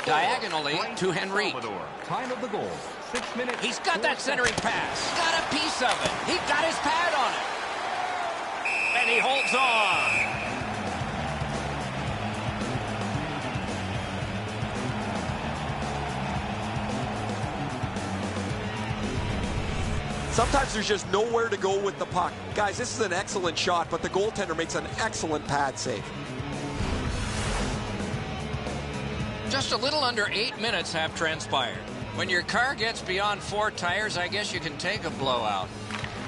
Diagonally to Henrique. Time of the goal, 6 minutes. He's got that centering pass. Got a piece of it. He got his pad on it. And he holds on. Sometimes there's just nowhere to go with the puck. Guys, this is an excellent shot, but the goaltender makes an excellent pad save. Just a little under 8 minutes have transpired. When your car gets beyond 4 tires, I guess you can take a blowout.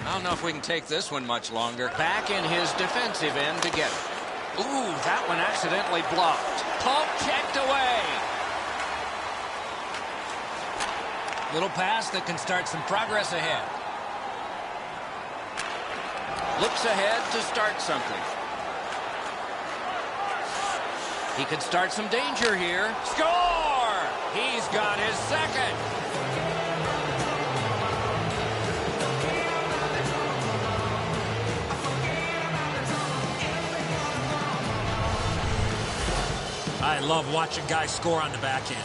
I don't know if we can take this one much longer. Back in his defensive end to get it. Ooh, that one accidentally blocked. Poke checked away. Little pass that can start some progress ahead. Looks ahead to start something. He could start some danger here. Score! He's got his second. I love watching guys score on the backhand.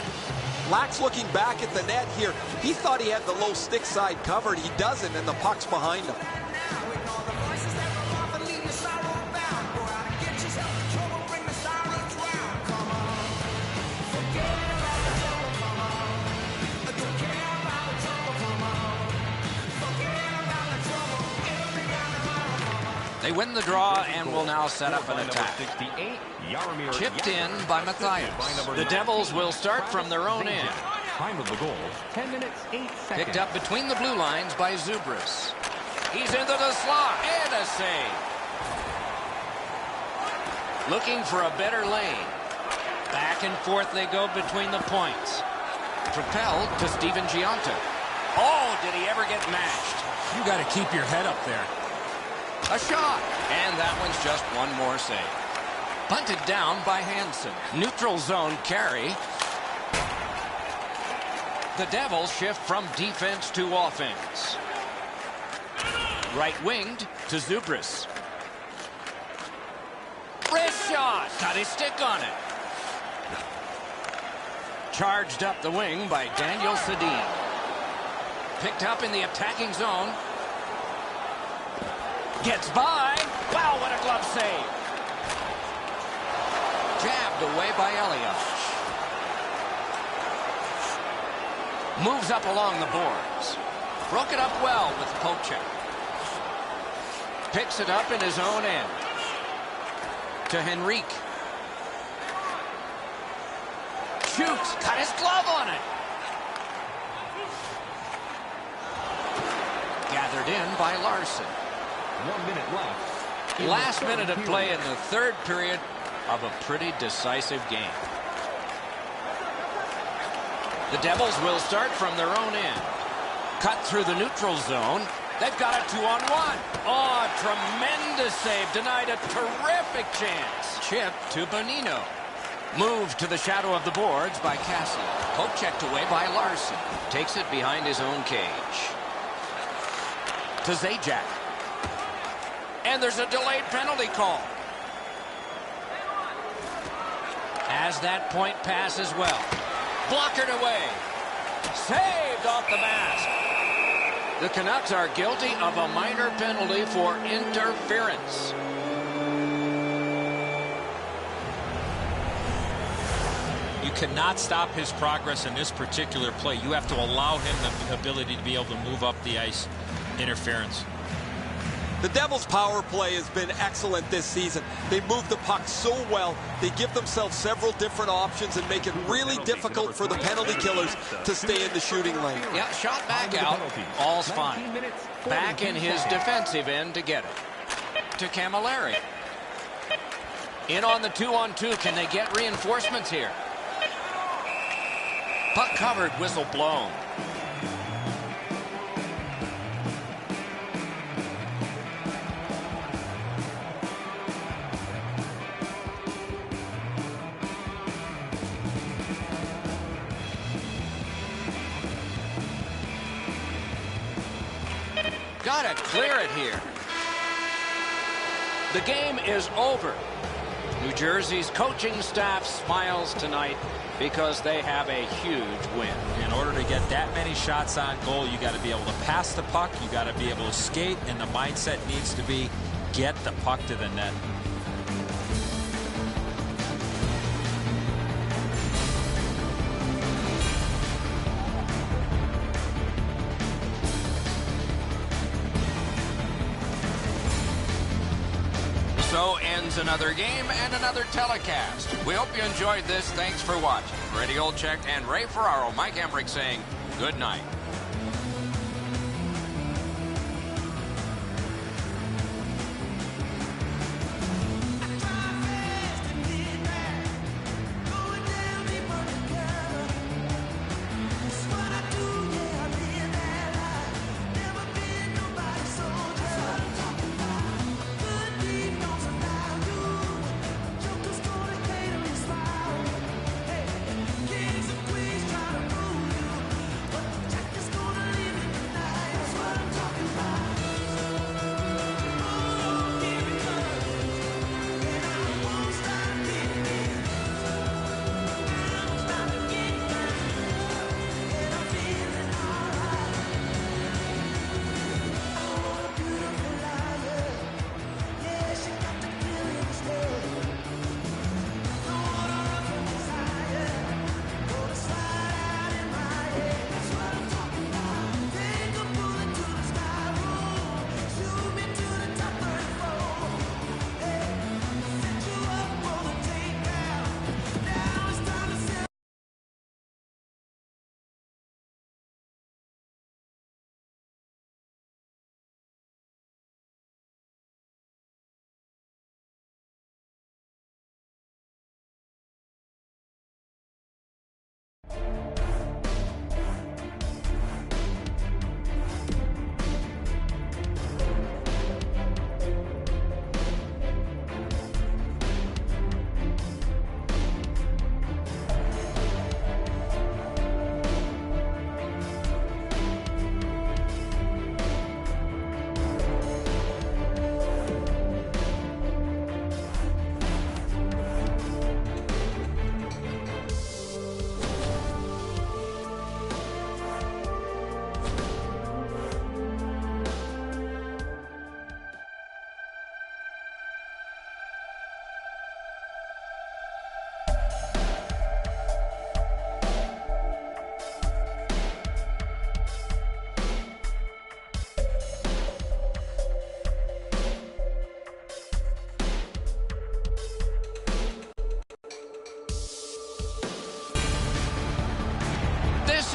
Lack's looking back at the net here. He thought he had the low stick side covered. He doesn't, and the puck's behind him. They win the draw and will now set up an attack. Chipped in by Mathias. The Devils will start from their own end. Time of the goal, 10 minutes, 8 seconds. Picked up between the blue lines by Zubris. He's into the slot and a save. Looking for a better lane. Back and forth they go between the points. Propelled to Steven Giunta. Oh, did he ever get matched? You got to keep your head up there. A shot, and that one's just one more save. Punted down by Hansen. Neutral zone carry. The Devils shift from defense to offense. Right-winged to Zubris. Wrist shot! Got his stick on it. Charged up the wing by Daniel Sedin. Picked up in the attacking zone. Gets by. Wow, what a glove save. Jabbed away by Elias. Moves up along the boards. Broke it up well with the poke check. Picks it up in his own end. To Henrique. shoots. Cut his glove on it. Gathered in by Larson. 1 minute left. Last minute of play in the third period of a pretty decisive game. The Devils will start from their own end. Cut through the neutral zone. They've got a 2-on-1. Oh, tremendous save. Denied a terrific chance. Chip to Bonino. Moved to the shadow of the boards by Cassie. Poke checked away by Larson. Takes it behind his own cage. To Zajac. And there's a delayed penalty call. As that point pass as well. Blockered away. Saved off the mask. The Canucks are guilty of a minor penalty for interference. You cannot stop his progress in this particular play. You have to allow him the ability to be able to move up the ice. Interference. The Devils' power play has been excellent this season. They move the puck so well. They give themselves several different options and make it really difficult for the penalty killers to stay in the shooting lane. Yeah, shot back out. All's fine. Back in his defensive end to get it. To Camilleri. In on the 2-on-2. Can they get reinforcements here? Puck covered, whistle blown. Gotta clear it here. The game is over. New Jersey's coaching staff smiles tonight because they have a huge win. In order to get that many shots on goal, you got to be able to pass the puck, you got to be able to skate, and the mindset needs to be get the puck to the net. So ends another game and another telecast. We hope you enjoyed this. Thanks for watching. For Eddie Olczyk and Ray Ferraro, Mike Emmerich saying good night.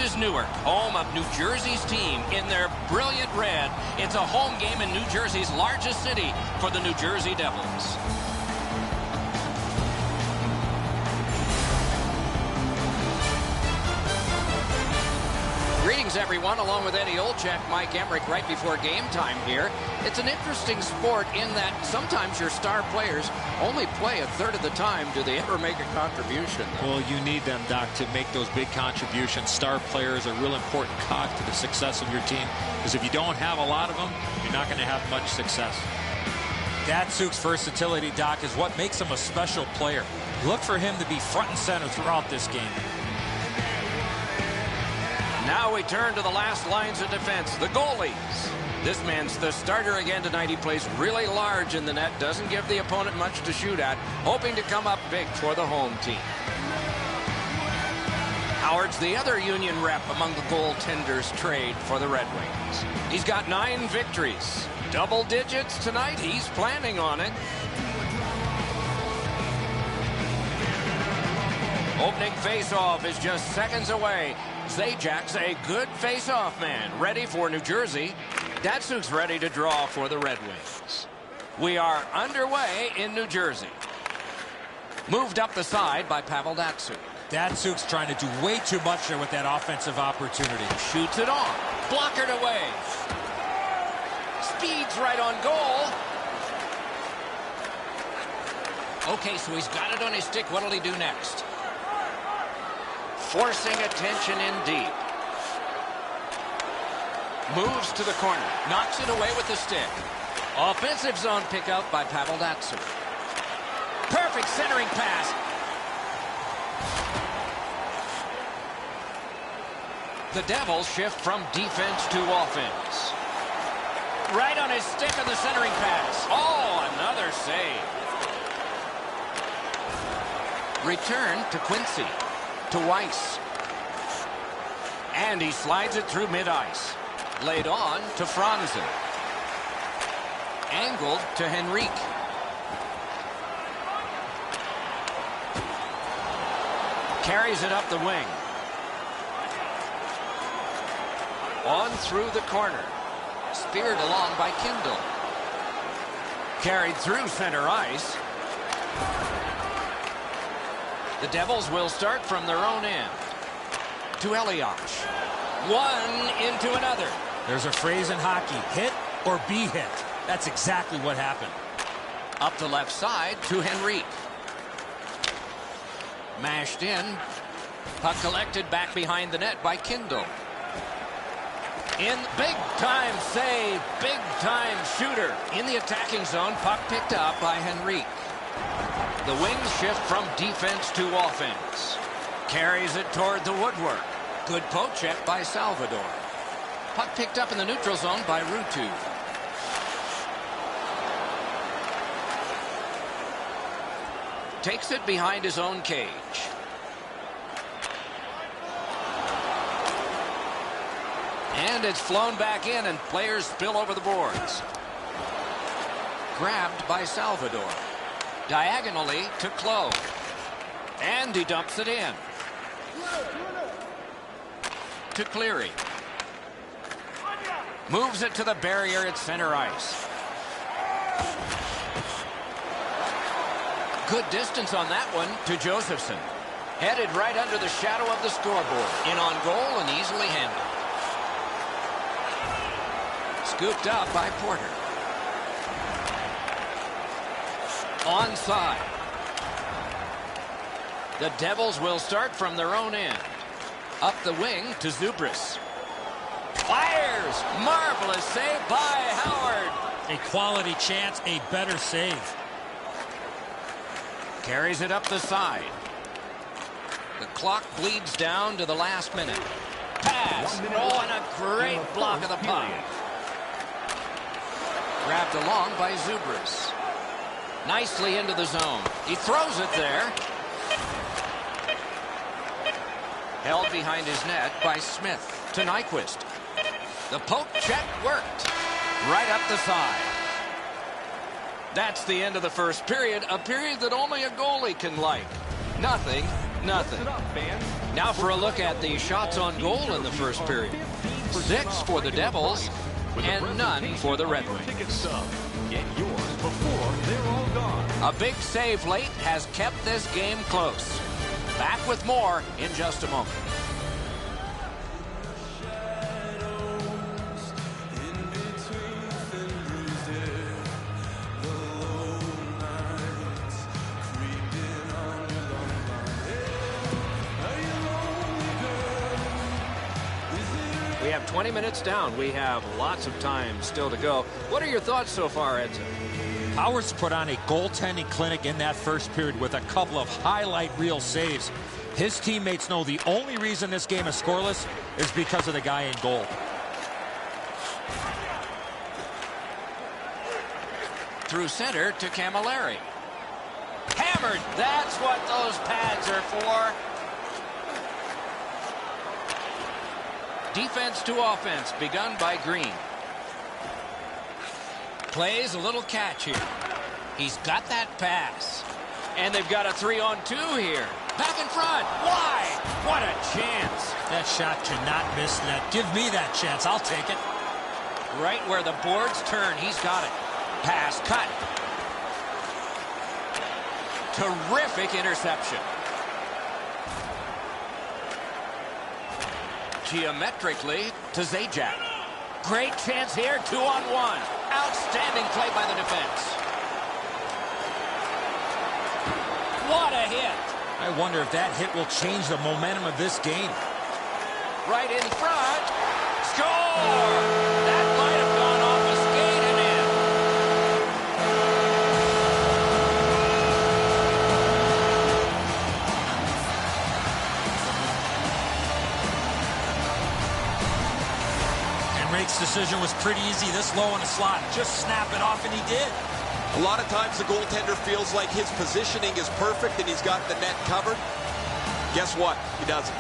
is Newark, home of New Jersey's team in their brilliant red. It's a home game in New Jersey's largest city for the New Jersey Devils. Greetings, everyone, along with Eddie Olczyk, Mike Emmerich, right before game time here. It's an interesting sport in that sometimes your star players only play a third of the time. Do they ever make a contribution, though? Well, you need them, Doc, to make those big contributions. Star players are a real important cog to the success of your team, because if you don't have a lot of them, you're not going to have much success. Datsuk's versatility, Doc, is what makes him a special player. Look for him to be front and center throughout this game. Now we turn to the last lines of defense, the goalies. This man's the starter again tonight. He plays really large in the net, doesn't give the opponent much to shoot at, hoping to come up big for the home team. Howard's the other Union rep among the goaltenders trade for the Red Wings. He's got 9 victories. Double digits tonight. He's planning on it. Opening face-off is just seconds away. Zajak's a good face-off man, ready for New Jersey. Datsuk's ready to draw for the Red Wings. We are underway in New Jersey. Moved up the side by Pavel Datsuk. Datsuk's trying to do way too much there with that offensive opportunity. Shoots it on. Blockered away. Speeds right on goal. Okay, so he's got it on his stick. What'll he do next? Forcing attention in deep. Moves to the corner. Knocks it away with the stick. Offensive zone pickup by Pavel Datsuk. Perfect centering pass. The Devils shift from defense to offense. Right on his stick on the centering pass. Oh, another save. Return to Quincy. To Weiss. And he slides it through mid-ice. Laid on to Franzen. Angled to Henrique. Carries it up the wing. On through the corner. Speared along by Kindle. Carried through center ice. The Devils will start from their own end. To Elias. One into another. There's a phrase in hockey, hit or be hit. That's exactly what happened. Up the left side to Henrique. Mashed in. Puck collected back behind the net by Kindle. In big-time save, big-time shooter. In the attacking zone, puck picked up by Henrique. The wings shift from defense to offense. Carries it toward the woodwork. Good poke check by Salvador. Puck picked up in the neutral zone by Rutu. Takes it behind his own cage. And it's flown back in, and players spill over the boards. Grabbed by Salvador. Diagonally to Clove. And he dumps it in. To Cleary. Moves it to the barrier at center ice. Good distance on that one to Josephson. Headed right under the shadow of the scoreboard. In on goal and easily handled. Scooped up by Porter. Onside. The Devils will start from their own end. Up the wing to Zubris. Fires! Marvelous save by Howard. A quality chance, a better save. Carries it up the side. The clock bleeds down to the last minute. Pass. Oh, and a great block of the puck. Grabbed along by Zubris. Nicely into the zone. He throws it there. Held behind his net by Smith to Nyquist. The poke check worked. Right up the side. That's the end of the first period. A period that only a goalie can like. Nothing. Listen up, fans. Now for a look at the shots on goal in the first period. 6 for the Devils and none for the Red Wings. Get yours before they're all gone. A big save late has kept this game close. Back with more in just a moment. We have 20 minutes down. We have lots of time still to go. What are your thoughts so far, Edson? Powers put on a goaltending clinic in that first period with a couple of highlight reel saves. His teammates know the only reason this game is scoreless is because of the guy in goal. Through center to Camilleri. Hammered. That's what those pads are for. Defense to offense begun by Green. Plays a little catch here. He's got that pass. And they've got a 3-on-2 here. Back in front. Why? What a chance. That shot cannot miss net. Give me that chance. I'll take it. Right where the boards turn. He's got it. Pass cut. Terrific interception. Geometrically to Zajac. Great chance here, 2-on-1. Outstanding play by the defense. What a hit. I wonder if that hit will change the momentum of this game. Right in front. Score! That might have gone off a skate and in. Rake's decision was pretty easy this low in the slot. Just snap it off, and he did. A lot of times the goaltender feels like his positioning is perfect and he's got the net covered. Guess what? He doesn't.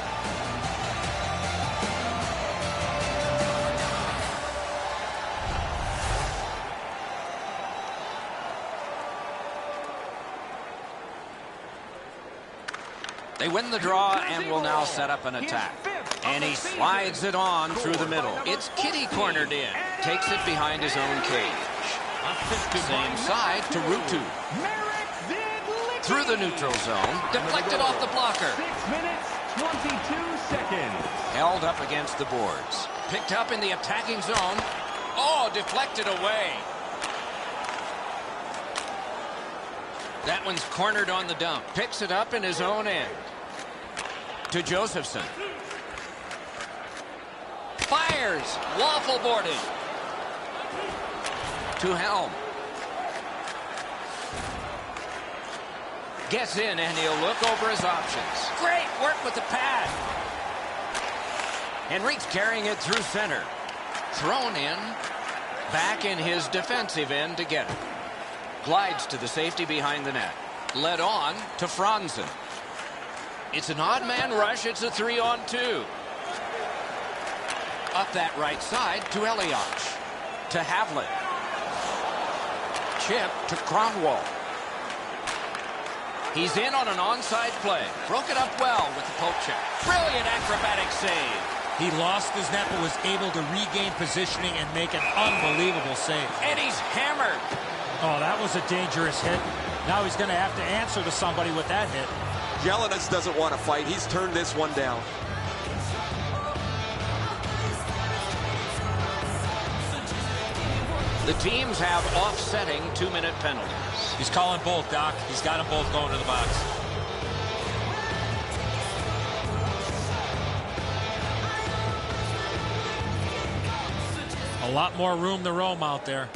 They win the draw and will now set up an attack. And he slides it on through the middle. It's Kitty cornered in. Takes it behind his own cage. Same side to Rutu. Through the neutral zone. Deflected off the blocker. 6 minutes, 22 seconds. Held up against the boards. Picked up in the attacking zone. Oh, deflected away. That one's cornered on the dump. Picks it up in his own end. To Josephson. Fires. Waffle boarded. To Helm. Gets in and he'll look over his options. Great work with the pad. Henrique's carrying it through center. Thrown in. Back in his defensive end to get it. Glides to the safety behind the net. Led on to Franzen. It's an odd man rush. It's a 3-on-2. Up that right side to Eliach. To Havlet. Chip to Cronwall. He's in on an onside play. Broke it up well with the poke check. Brilliant acrobatic save. He lost his net but was able to regain positioning and make an unbelievable save. And he's hammered. Oh, that was a dangerous hit. Now he's going to have to answer to somebody with that hit. Jelinas doesn't want to fight. He's turned this one down. The teams have offsetting 2-minute penalties. He's calling both, Doc. He's got them both going to the box. A lot more room to roam out there.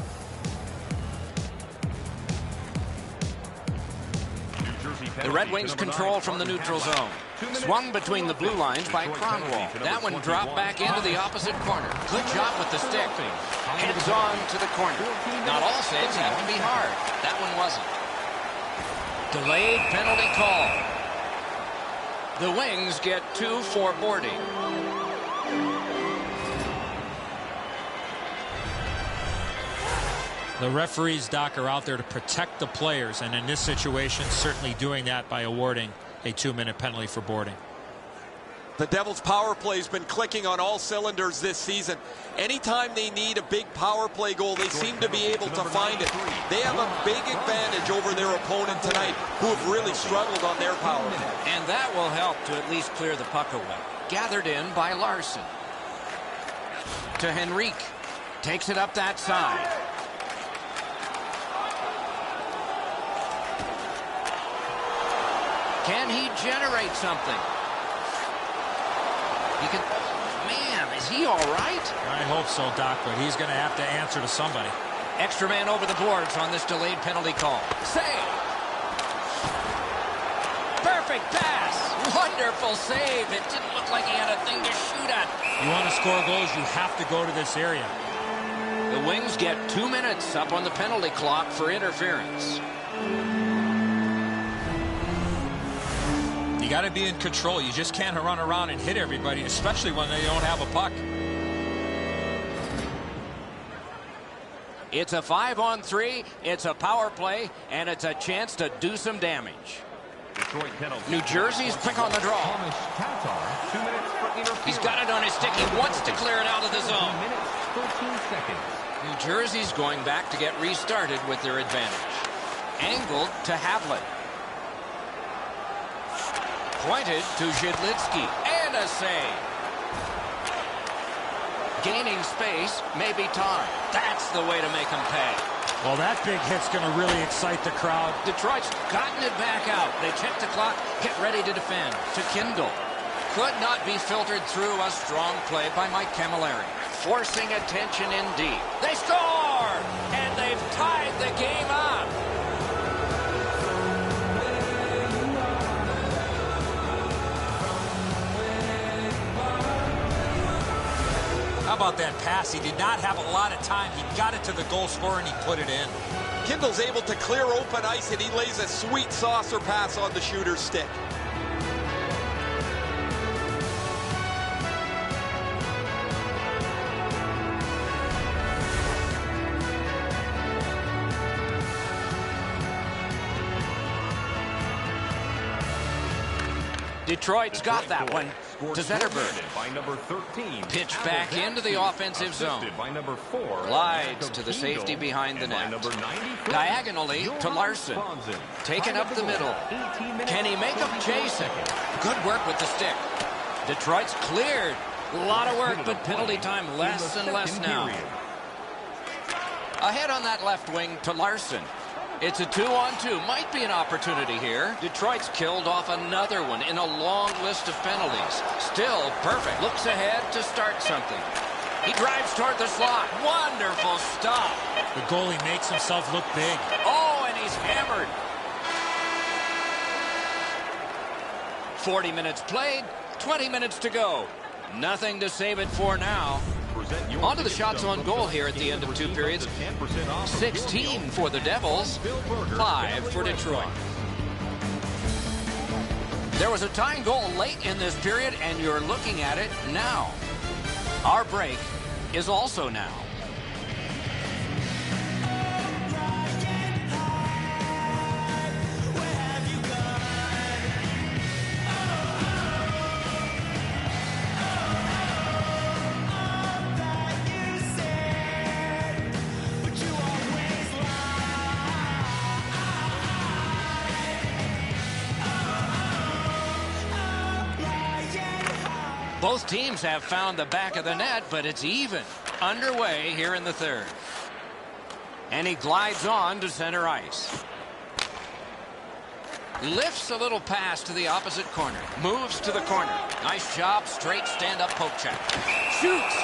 The Red Wings control from the neutral zone. Swung between the blue lines by Cronwall. That one dropped back into the opposite corner. Good job with the stick. Heads on to the corner. Not all saves have to be hard. That one wasn't. Delayed penalty call. The Wings get 2 for boarding. The referees, Doc, are out there to protect the players, and in this situation, certainly doing that by awarding a 2-minute penalty for boarding. The Devils' power play has been clicking on all cylinders this season. Anytime they need a big power play goal, they seem to be able to find it. They have a big advantage over their opponent tonight, who have really struggled on their power play. And that will help to at least clear the puck away. Gathered in by Larson. To Henrique. Takes it up that side. Can he generate something? He can. Man, is he all right? I hope so, Doc, but he's going to have to answer to somebody. Extra man over the boards on this delayed penalty call. Save! Perfect pass! Wonderful save! It didn't look like he had a thing to shoot at. You want to score goals, you have to go to this area. The Wings get 2 minutes up on the penalty clock for interference. You got to be in control. You just can't run around and hit everybody, especially when they don't have a puck. It's a 5-on-3, it's a power play, and it's a chance to do some damage. New Jersey's quick on the draw. He's got it on his stick. He wants to clear it out of the zone. New Jersey's going back to get restarted with their advantage. Angled to Havlat. Pointed to Zhidlitsky. And a save. Gaining space, maybe time. That's the way to make them pay. Well, that big hit's going to really excite the crowd. Detroit's gotten it back out. They check the clock, get ready to defend. To Kindle. Could not be filtered through a strong play by Mike Camilleri. Forcing attention indeed. They score! And they've tied the game up. How about that pass? He did not have a lot of time. He got it to the goal scorer and he put it in. Kindle's able to clear open ice, and he lays a sweet saucer pass on the shooter's stick. Detroit's got that one to Zetterberg. By number 13. Pitch back into the offensive zone. By number 4. Glides to the safety behind the net. Diagonally to Larson. Taken up the middle. Can he make him chase it? Good work with the stick. Detroit's cleared. A lot of work, but penalty time less and less now. Ahead on that left wing to Larson. It's a 2-on-2. Might be an opportunity here. Detroit's killed off another one in a long list of penalties. Still perfect. Looks ahead to start something. He drives toward the slot. Wonderful stop. The goalie makes himself look big. Oh, and he's hammered. 40 minutes played, 20 minutes to go. Nothing to save it for now. On to the shots on goal here at the end of 2 periods. 16 for the Devils, 5 for Detroit. There was a tying goal late in this period, and you're looking at it now. Our break is also now. Both teams have found the back of the net, but it's even. Underway here in the third. And he glides on to center ice. Lifts a little pass to the opposite corner. Moves to the corner. Nice job, straight stand-up poke check. Shoots!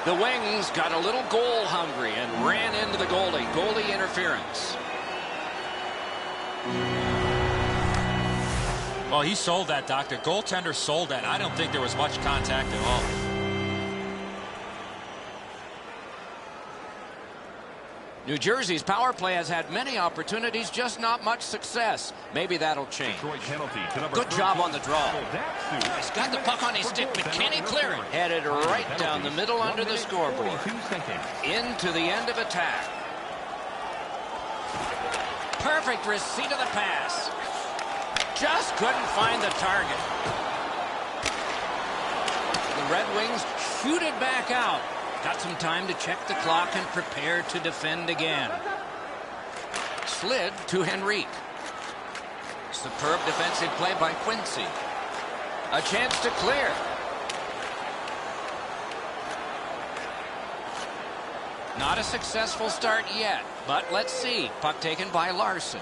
The Wings got a little goal hungry and ran into the goalie. Goalie interference. Well, he sold that, Doc. The goaltender sold that. I don't think there was much contact at all. New Jersey's power play has had many opportunities, just not much success. Maybe that'll change. Good job on the draw. He's got the puck on his stick, but can he clear it? Headed right down the middle under the scoreboard. Into the end of attack. Perfect receipt of the pass. Just couldn't find the target. Red Wings shoot it back out. Got some time to check the clock and prepare to defend again. Slid to Henrique. Superb defensive play by Quincy. A chance to clear. Not a successful start yet, but let's see. Puck taken by Larson.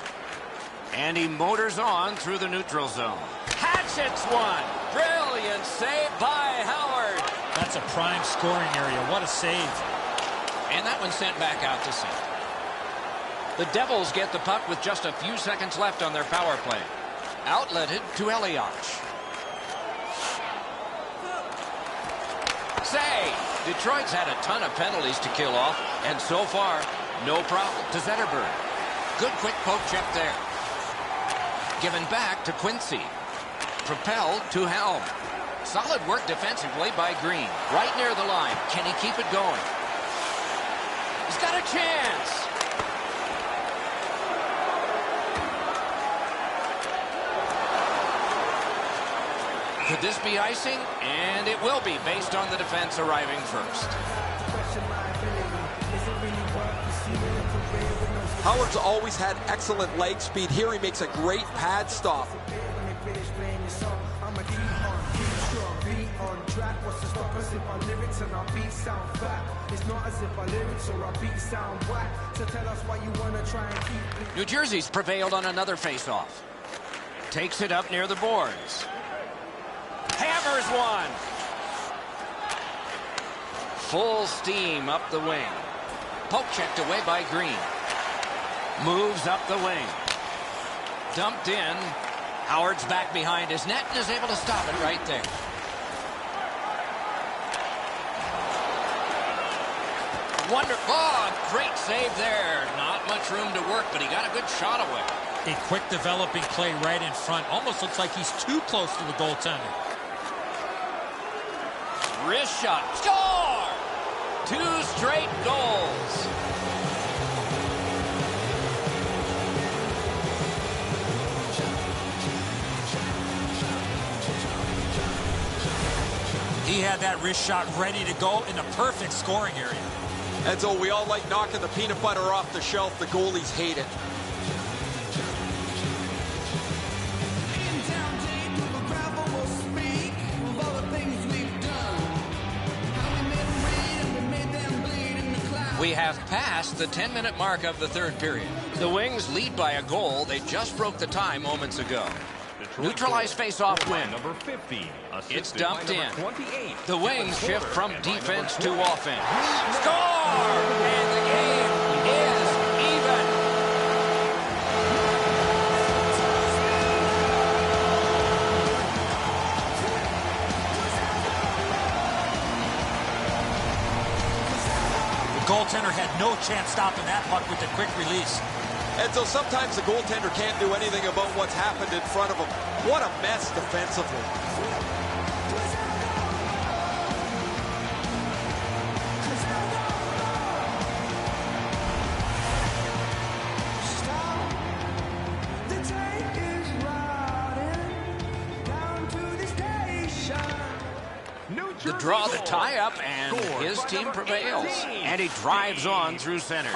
And he motors on through the neutral zone. Hatchets one. Brilliant save by Howard. That's a prime scoring area. What a save. And that one sent back out to center. The Devils get the puck with just a few seconds left on their power play. Outletted to Elias. Save. Detroit's had a ton of penalties to kill off, and so far, no problem to Zetterberg. Good quick poke check there. Given back to Quincy. Propelled to Helm. Solid work defensively by Green. Right near the line. Can he keep it going? He's got a chance. Could this be icing? And it will be, based on the defense arriving first. Howard's always had excellent leg speed. Here he makes a great pad stop. New Jersey's prevailed on another faceoff. Takes it up near the boards. Hammers one. Full steam up the wing. Poke checked away by Green. Moves up the wing. Dumped in. Howard's back behind his net and is able to stop it right there. Wonderful. Oh, great save there. Not much room to work, but he got a good shot away. A quick developing play right in front. Almost looks like he's too close to the goaltender. Wrist shot. Score! 2 straight goals. He had that wrist shot ready to go in the perfect scoring area. And so we all like knocking the peanut butter off the shelf. The goalies hate it. We have passed the 10-minute mark of the third period. The Wings lead by a goal. They just broke the tie moments ago. Neutralized face-off win. Number 50, it's dumped in. 28. The Wings shift from defense to offense. Score! And the game is even. The goaltender had no chance stopping that puck with a quick release. And so sometimes the goaltender can't do anything about what's happened in front of him. What a mess defensively. The draw, the tie-up, and his team prevails. And he drives on through center.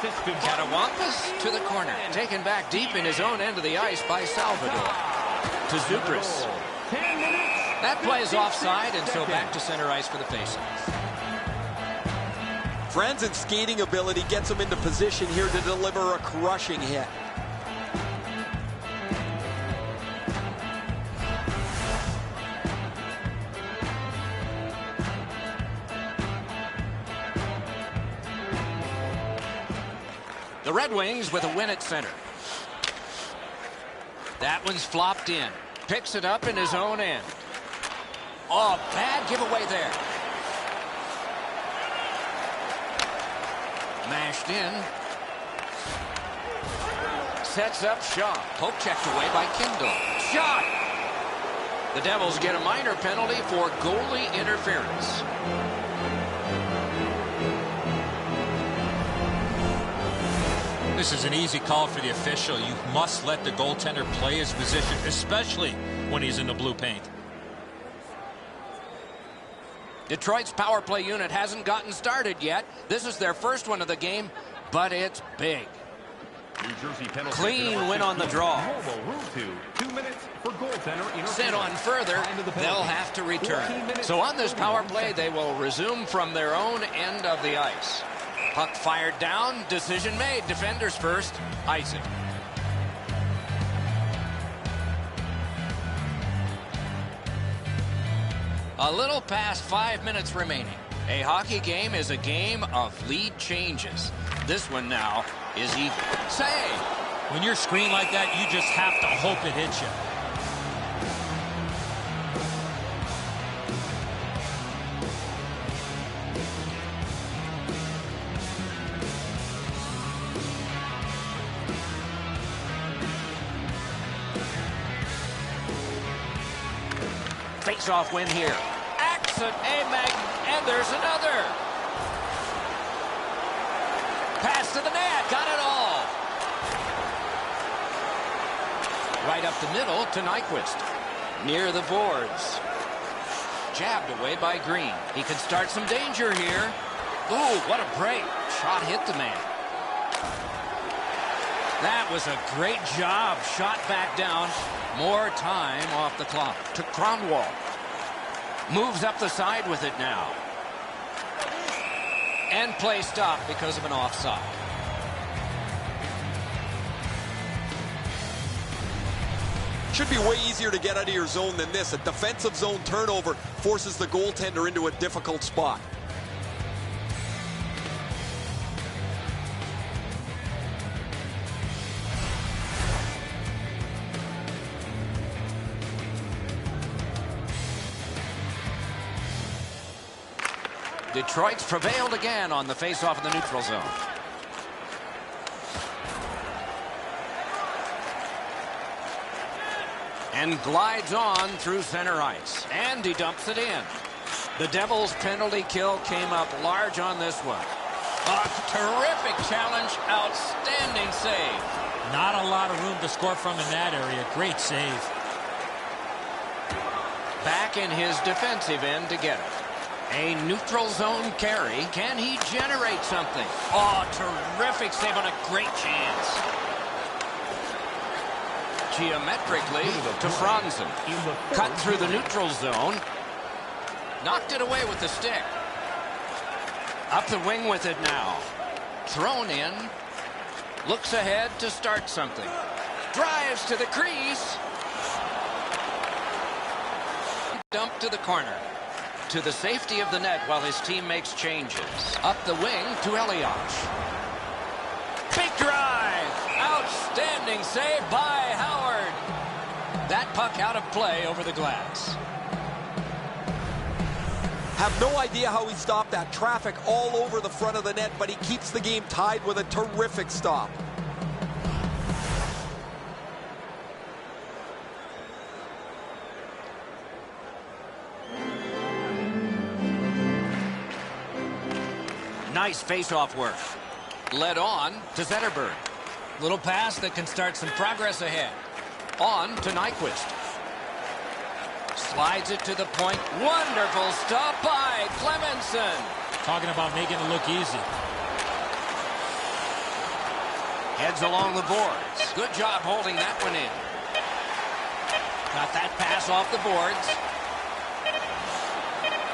Catawampas to the corner. Taken back deep in his own end of the ice by Salvador. To Zubris. That play is offside, and so back to center ice for the faceoff. Franzen's skating ability gets him into position here to deliver a crushing hit. The Red Wings with a win at center. That one's flopped in. Picks it up in his own end. Oh, bad giveaway there. Mashed in. Sets up Shaw. Poke checked away by Kindle. Shot! The Devils get a minor penalty for goalie interference. This is an easy call for the official. You must let the goaltender play his position, especially when he's in the blue paint. Detroit's power play unit hasn't gotten started yet. This is their first one of the game, but it's big. New Jersey penalty. Clean win on the draw. 2 minutes for goaltender. Sent on further, they'll have to return. So on this power play, they will resume from their own end of the ice. Puck fired down, decision made. Defenders first, icing. A little past 5 minutes remaining. A hockey game is a game of lead changes. This one now is even. Save! When you're screened like that, you just have to hope it hits you. Face-off win here. Accent, and there's another. Pass to the net, got it all. Right up the middle to Nyquist. Near the boards. Jabbed away by Green. He could start some danger here. Ooh, what a break. Shot hit the man. That was a great job. Shot back down. More time off the clock to Cronwall. Moves up the side with it now. And play stopped because of an offside. Should be way easier to get out of your zone than this. A defensive zone turnover forces the goaltender into a difficult spot. Detroit's prevailed again on the face-off in the neutral zone. And glides on through center ice. And he dumps it in. The Devils' penalty kill came up large on this one. A terrific challenge. Outstanding save. Not a lot of room to score from in that area. Great save. Back in his defensive end to get it. A neutral zone carry. Can he generate something? Oh, terrific save on a great chance. Geometrically to Franzen. Cut through the neutral zone. Knocked it away with the stick. Up the wing with it now. Thrown in. Looks ahead to start something. Drives to the crease. Dump to the corner. To the safety of the net while his team makes changes. Up the wing to Elias. Big drive. Outstanding save by Howard. That puck out of play over the glass. Have no idea how he stopped that. Traffic all over the front of the net, but he keeps the game tied with a terrific stop. Nice face-off work. Led on to Zetterberg. Little pass that can start some progress ahead. On to Nyquist. Slides it to the point. Wonderful stop by Clemenson. Talking about making it look easy. Heads along the boards. Good job holding that one in. Got that pass off the boards.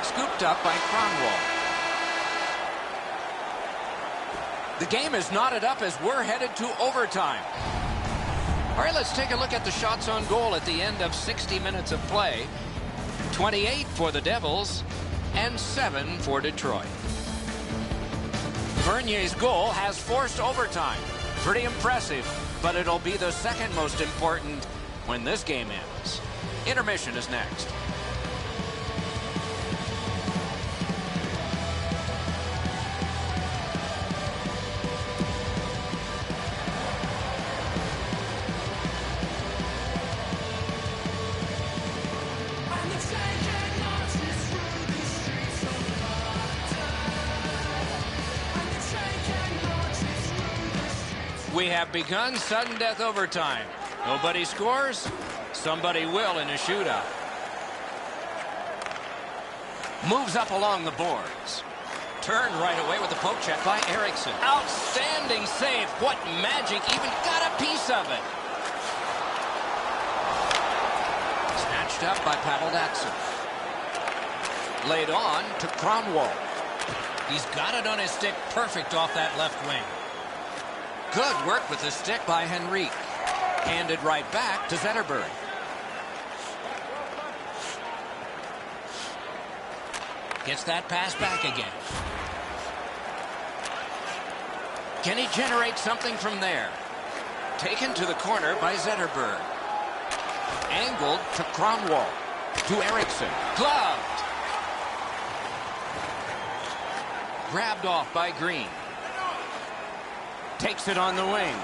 Scooped up by Cronwall. The game is knotted up as we're headed to overtime. All right, let's take a look at the shots on goal at the end of 60 minutes of play. 28 for the Devils and 7 for Detroit. Vernier's goal has forced overtime. Pretty impressive, but it'll be the second most important when this game ends. Intermission is next. We have begun sudden death overtime. Nobody scores. Somebody will in a shootout. Moves up along the boards. Turned right away with the poke check by Eriksson. Outstanding save. What magic. Even got a piece of it. Snatched up by Pavel Datsyuk. Laid on to Kronwall. He's got it on his stick. Perfect off that left wing. Good work with the stick by Henrique. Handed right back to Zetterberg. Gets that pass back again. Can he generate something from there? Taken to the corner by Zetterberg. Angled to Kronwall. To Eriksson. Gloved. Grabbed off by Green. Takes it on the wing.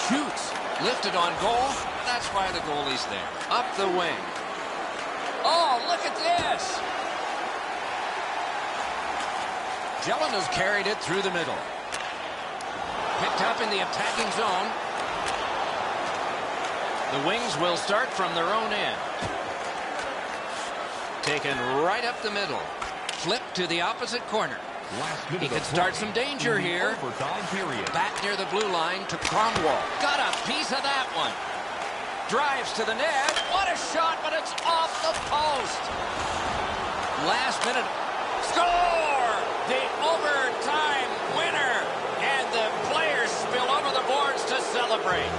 Shoots. Lifted on goal. That's why the goalie's there. Up the wing. Oh, look at this. Gelinas carried it through the middle. Picked up in the attacking zone. The Wings will start from their own end. Taken right up the middle. Flip to the opposite corner. He could start some danger here. Back near the blue line to Kronwall. Got a piece of that one. Drives to the net. What a shot, but it's off the post. Last minute. Score! The overtime winner. And the players spill over the boards to celebrate.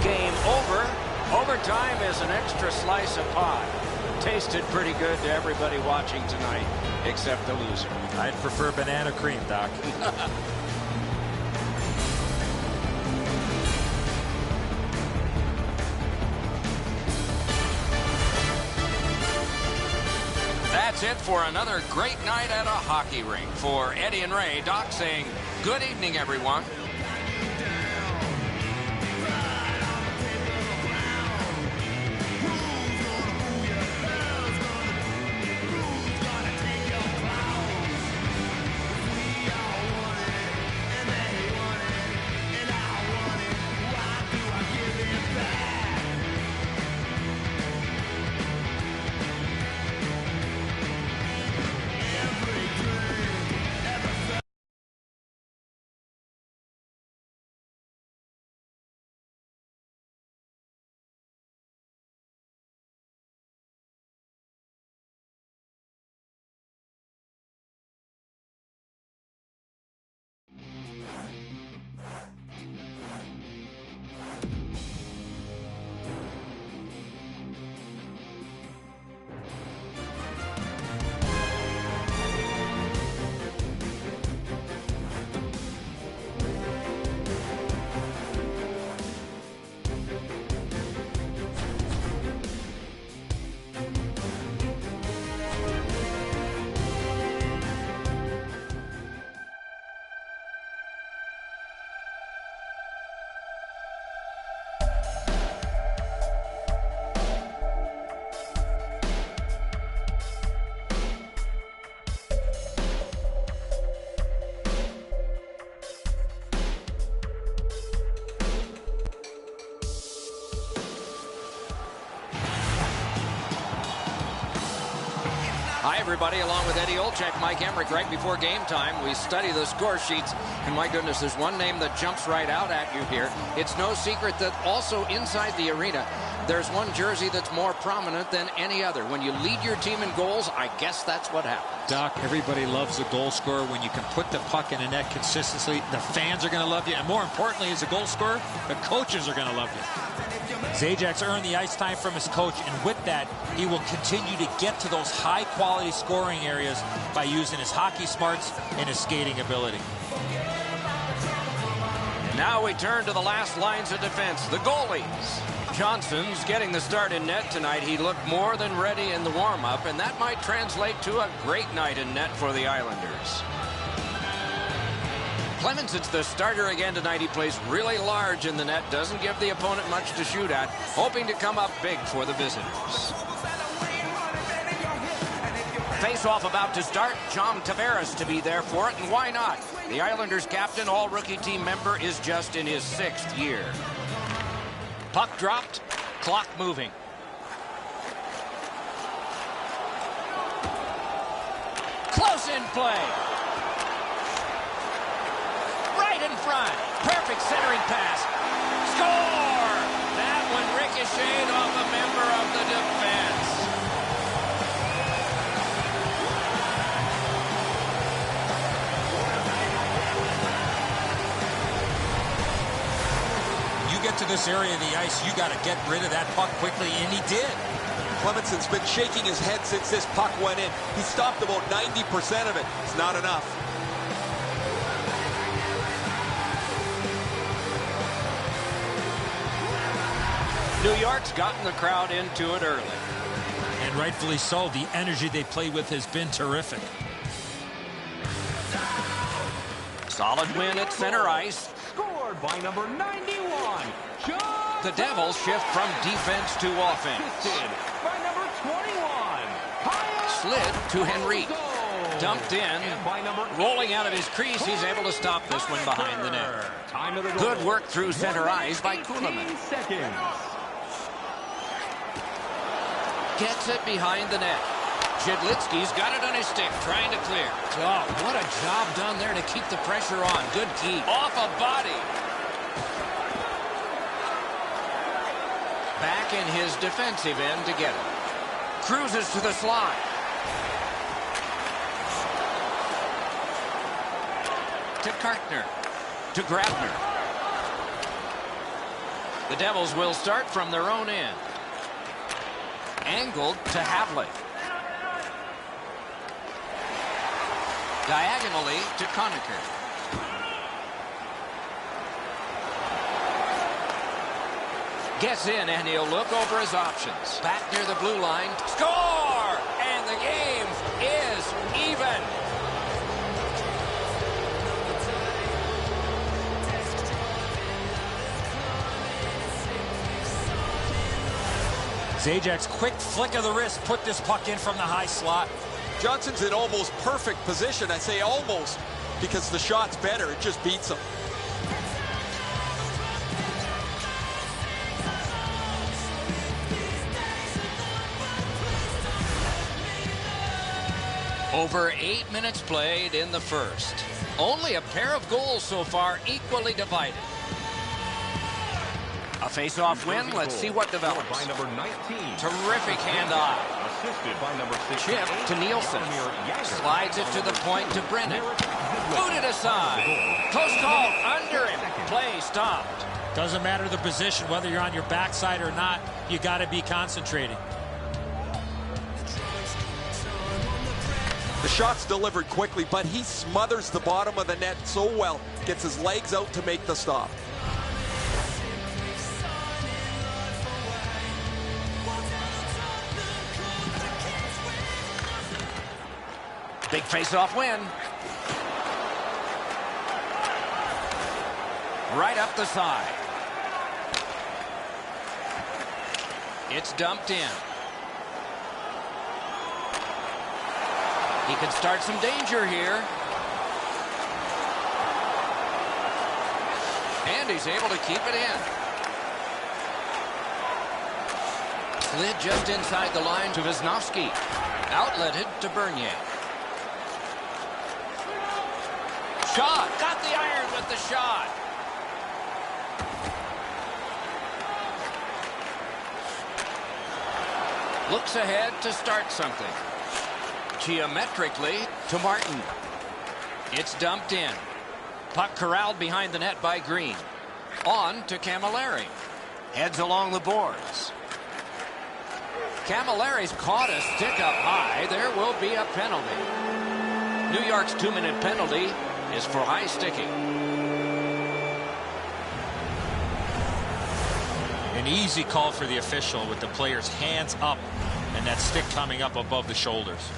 Game over. Overtime is an extra slice of pie. Tasted pretty good to everybody watching tonight, except the loser. I'd prefer banana cream, Doc. That's it for another great night at a hockey rink. For Eddie and Ray, Doc saying good evening, everyone. Hi, everybody. Along with Eddie Olczyk, Mike Emrick, right before game time, we study the score sheets. And my goodness, there's one name that jumps right out at you here. It's no secret that also inside the arena, there's one jersey that's more prominent than any other. When you lead your team in goals, I guess that's what happens. Doc, everybody loves a goal scorer. When you can put the puck in the net consistently, the fans are going to love you. And more importantly, as a goal scorer, the coaches are going to love you. Zajak's earned the ice time from his coach, and with that, he will continue to get to those high-quality scoring areas by using his hockey smarts and his skating ability. Now we turn to the last lines of defense, the goalies. Johnson's getting the start in net tonight. He looked more than ready in the warm-up, and that might translate to a great night in net for the Islanders. Clemens, it's the starter again tonight. He plays really large in the net, doesn't give the opponent much to shoot at, hoping to come up big for the visitors. Face-off about to start. John Tavares to be there for it, and why not? The Islanders captain, all-rookie team member, is just in his 6th year. Puck dropped, clock moving. Close in play. Right in front. Perfect centering pass. Score! That one ricocheted off a member of the defense. You get to this area of the ice, you got to get rid of that puck quickly, and he did. Clemenson's been shaking his head since this puck went in. He stopped about 90% of it. It's not enough. New York's gotten the crowd into it early. And rightfully so. The energy they played with has been terrific. Solid win at center ice. Scored by number 91. The Devils shift from defense to offense. Assisted by number 21. Slid to Henrique. Dumped in. Rolling out of his crease, he's able to stop this one behind the net. Good work through center ice by Kuhlman. Gets it behind the net. Jedlitsky's got it on his stick, trying to clear. Oh, what a job done there to keep the pressure on. Good keep. Off a body. Back in his defensive end to get it. Cruises to the slot. To Kartner. To Grabner. The Devils will start from their own end. Angled to Havlik. Diagonally to Conacher. Gets in, and he'll look over his options. Back near the blue line. Score! And the game is even. Zajac's quick flick of the wrist put this puck in from the high slot. Johnson's in almost perfect position. I say almost because the shot's better. It just beats him. Over 8 minutes played in the first. Only a pair of goals so far, equally divided. A face-off win. Let's see what develops. By number 19. Terrific hand-eye. Assisted by number 6. Chip to Nielsen. Slides it to the point to Brennan. Booted aside. Close call. Under him. Play stopped. Doesn't matter the position, whether you're on your backside or not, you got to be concentrating. The shot's delivered quickly, but he smothers the bottom of the net so well. Gets his legs out to make the stop. Big face-off win. Right up the side. It's dumped in. He can start some danger here. And he's able to keep it in. Slid just inside the line to Wisnowski. Outletted to Bernier. Shot. Got the iron with the shot. Looks ahead to start something. Geometrically to Martin. It's dumped in. Puck corralled behind the net by Green. On to Camilleri. Heads along the boards. Camilleri's caught a stick up high. There will be a penalty. New York's 2-minute penalty is for high sticking. An easy call for the official with the player's hands up and that stick coming up above the shoulders.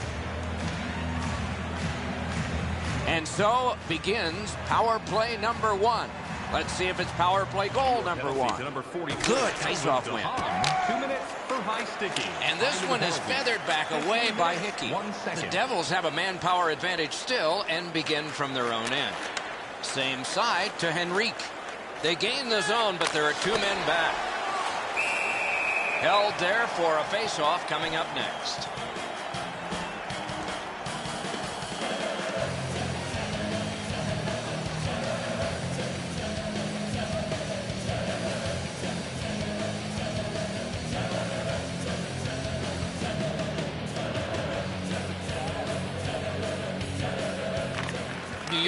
And so begins power play number 1. Let's see if it's power play goal number 1. Good face-off win. 2 minutes for high sticking. And this one is feathered back away by Hickey. The Devils have a manpower advantage still and begin from their own end. Same side to Henrique. They gain the zone, but there are 2 men back. Held there for a face-off coming up next.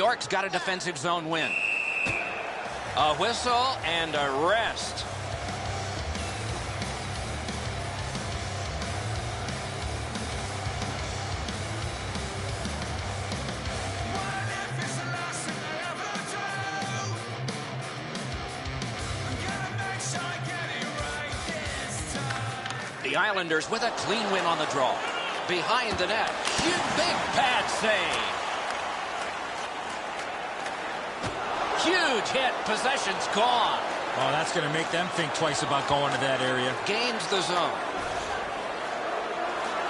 York's got a defensive zone win. A whistle and a rest. The Islanders with a clean win on the draw. Behind the net. Big pad save. Huge hit. Possession's gone. Oh, that's going to make them think twice about going to that area. Gains the zone.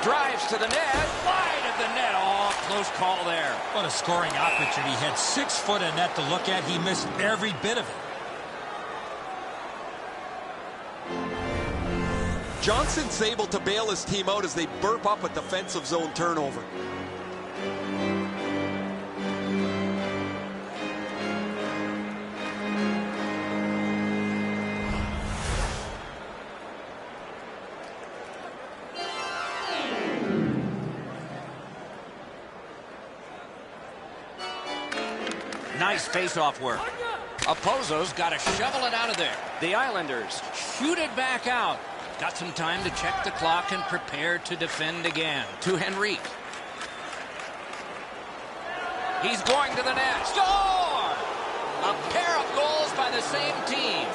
Drives to the net. Wide of the net. Oh, close call there. What a scoring opportunity. He had 6 foot of net to look at. He missed every bit of it. Johnson's able to bail his team out as they burp up a defensive zone turnover. Nice face-off work. Opozo's got to shovel it out of there. The Islanders shoot it back out. Got some time to check the clock and prepare to defend again. To Henrique. He's going to the net. Score! A pair of goals by the same team.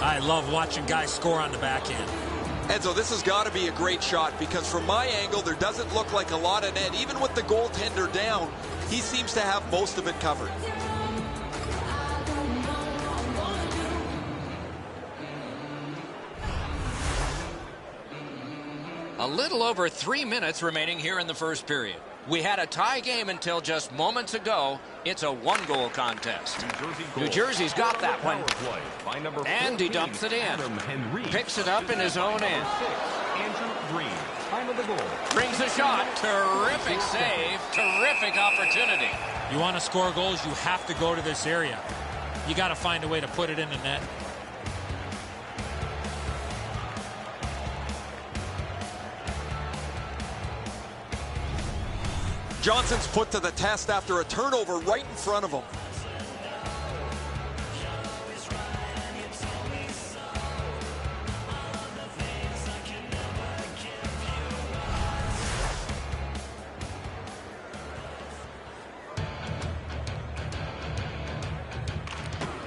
I love watching guys score on the backhand. Enzo, this has got to be a great shot because from my angle, there doesn't look like a lot of net. Even with the goaltender down, he seems to have most of it covered. A little over 3 minutes remaining here in the first period. We had a tie game until just moments ago. It's a 1-goal contest. New Jersey's got that one. And he dumps it in. Picks it up in his own end. Brings a shot. Terrific save. Terrific opportunity. You want to score goals, you have to go to this area. You got to find a way to put it in the net. Johnson's put to the test after a turnover right in front of him.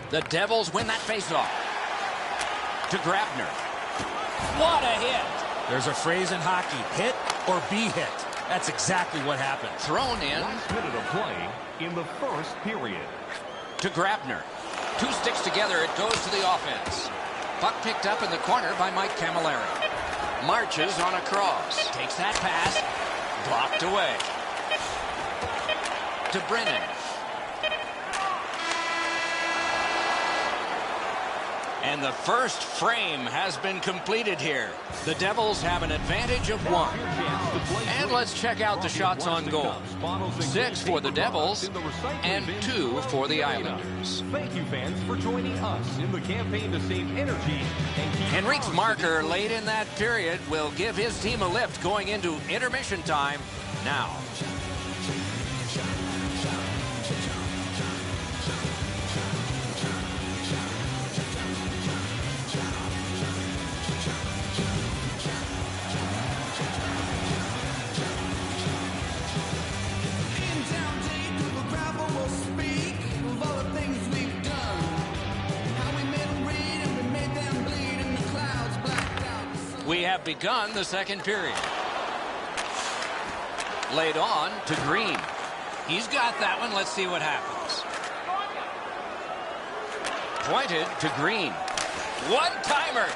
The Devils win that faceoff. To Grabner. What a hit. There's a phrase in hockey, hit or be hit. That's exactly what happened. Thrown in. Last minute of play in the first period. To Grabner. 2 sticks together, it goes to the offense. Puck picked up in the corner by Mike Camilleri. Marches on a cross. Takes that pass. Blocked away. To Brennan. And the first frame has been completed here. The Devils have an advantage of 1. And let's check out the shots on goal. 6 for the Devils and 2 for the Islanders. Thank you, fans, for joining us in the campaign to save energy. Henrique's marker late in that period will give his team a lift going into intermission time now. We have begun the second period. Laid on to Green. He's got that one. Let's see what happens. Pointed to Green. One-timer.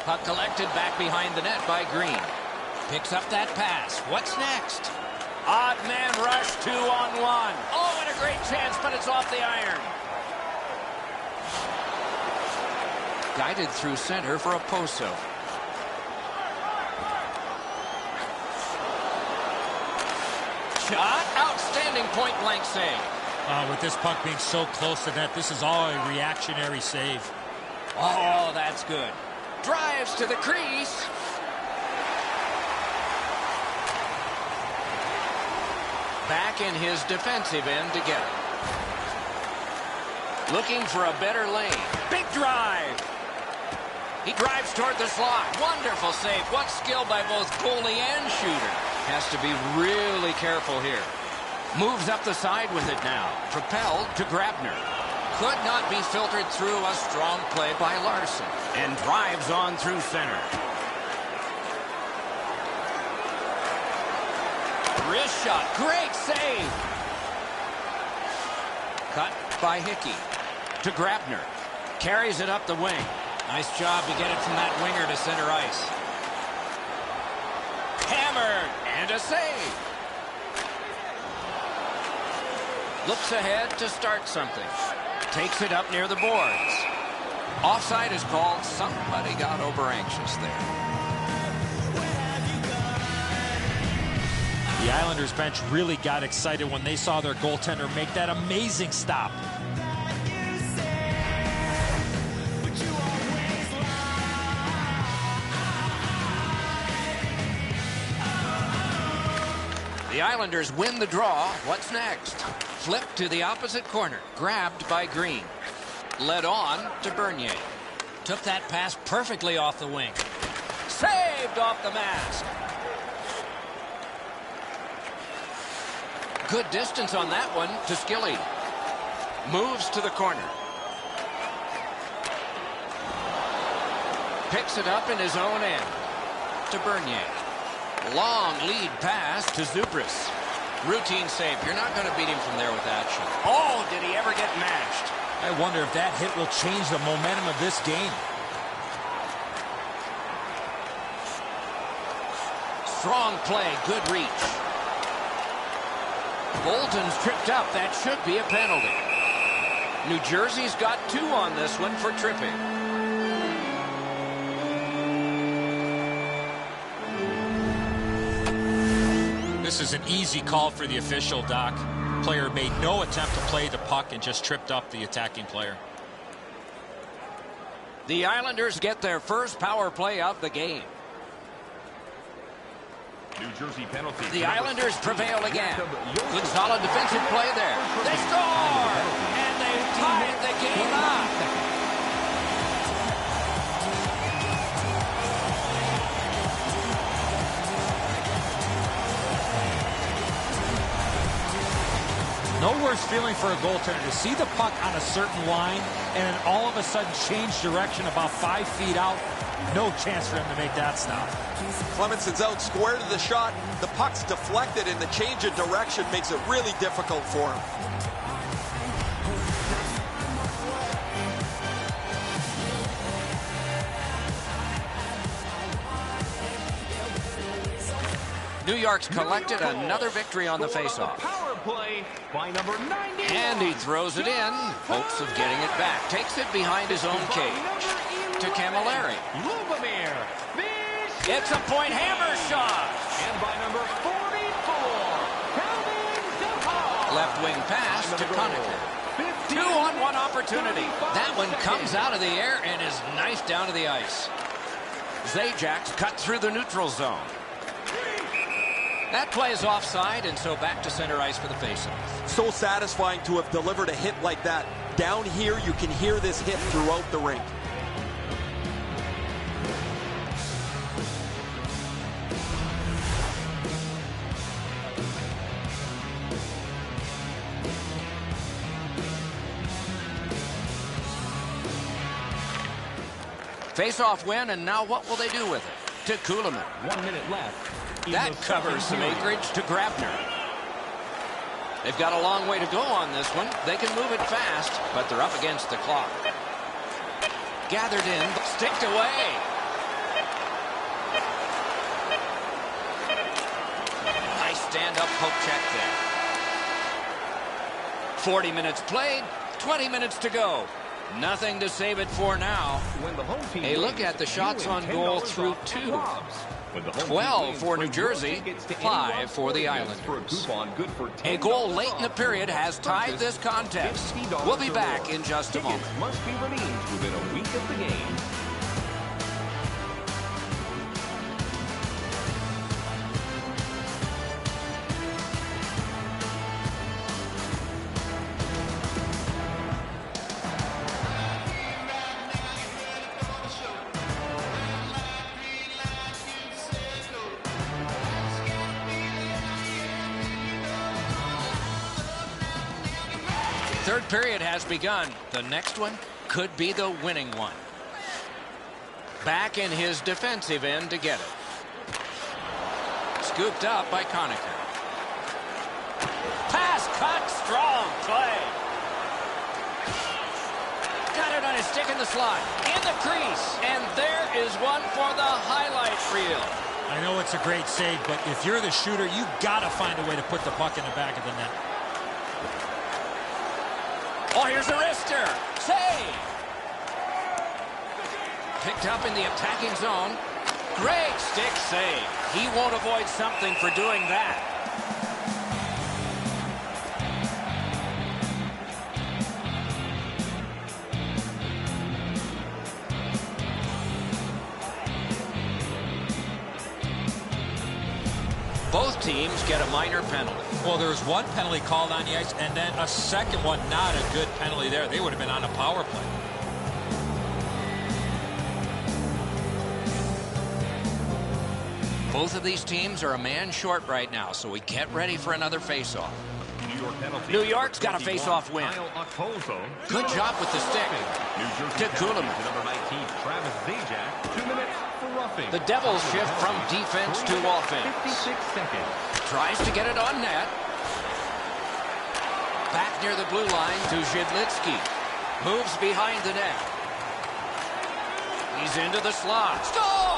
Puck collected back behind the net by Green. Picks up that pass. What's next? Odd man rush, 2-on-1. Oh, what a great chance, but it's off the iron. Guided through center for Opozo. shot. Outstanding point-blank save. With this puck being so close to net, this is all a reactionary save. Oh, that's good. Drives to the crease. Back in his defensive end to get it. Looking for a better lane. Big drive. He drives toward the slot. Wonderful save. What skill by both goalie and shooter. Has to be really careful here. Moves up the side with it now. Propelled to Grabner. Could not be filtered through a strong play by Larson. And drives on through center. Wrist shot. Great save. Cut by Hickey. To Grabner. Carries it up the wing. Nice job to get it from that winger to center ice. Hammered. And a save. Looks ahead to start something. Takes it up near the boards. Offside is called. Somebody got over anxious there. The Islanders bench really got excited when they saw their goaltender make that amazing stop. The Islanders win the draw. What's next? Flip to the opposite corner. Grabbed by Green. Led on to Bernier. Took that pass perfectly off the wing. Saved off the mask. Good distance on that one to Skilly. Moves to the corner. Picks it up in his own end to Bernier. Long lead pass to Zubris. Routine save. You're not going to beat him from there with that shot. Oh, did he ever get matched? I wonder if that hit will change the momentum of this game. Strong play. Good reach. Bolton's tripped up. That should be a penalty. New Jersey's got 2 on this one for tripping. This is an easy call for the official, Doc. Player made no attempt to play the puck and just tripped up the attacking player. The Islanders get their first power play of the game. New Jersey penalty. The Islanders prevail again. Good solid defensive play there. They score! And they tied the game up. No worse feeling for a goaltender to see the puck on a certain line and then all of a sudden change direction about 5 feet out. No chance for him to make that stop. Clemenson's out square to the shot. The puck's deflected, and the change of direction makes it really difficult for him. New York's collected another victory on the faceoff. Power play by number 90. And he throws it in. Hopes of getting it back. Takes it behind his own cage. To Camilleri. It's a point hammer shot. And by number 44, left wing pass to Connaughton. 2-on-1 opportunity. That one comes out of the air and is knifed down to the ice. Zajak's cut through the neutral zone. That play is offside, and so back to center ice for the faceoff. So satisfying to have delivered a hit like that. Down here, you can hear this hit throughout the rink. Face-off win, and now what will they do with it? To Kuhlman. 1 minute left. That covers some acreage to Grabner. They've got a long way to go on this one. They can move it fast, but they're up against the clock. Gathered in, sticked away. Nice stand-up poke check there. 40 minutes played, 20 minutes to go. Nothing to save it for now. A look at the shots on goal through 2. 12 for New Jersey, 5 for the Islanders. A goal late in the period has tied this contest. We'll be back in just a moment. Must be redeemed within a week of the game. Third period has begun. The next one could be the winning one. Back in his defensive end to get it. Scooped up by Conacher. Pass cut, strong play. Got it on his stick in the slot. In the crease. And there is one for the highlight reel. I know it's a great save, but if you're the shooter, you've got to find a way to put the puck in the back of the net. Oh, here's a wrister. Save. Picked up in the attacking zone. Great stick save. He won't avoid something for doing that. Both teams get a minor penalty. Well, there was one penalty called on the ice, and then a second one, not a good penalty there. They would have been on a power play. Both of these teams are a man short right now, so we get ready for another face-off. New York's got a face-off win. Good job with the stick. To Kuhlman. The Devils shift from defense to offense. Tries to get it on net. Back near the blue line to Zhidlitsky. Moves behind the net. He's into the slot. Score!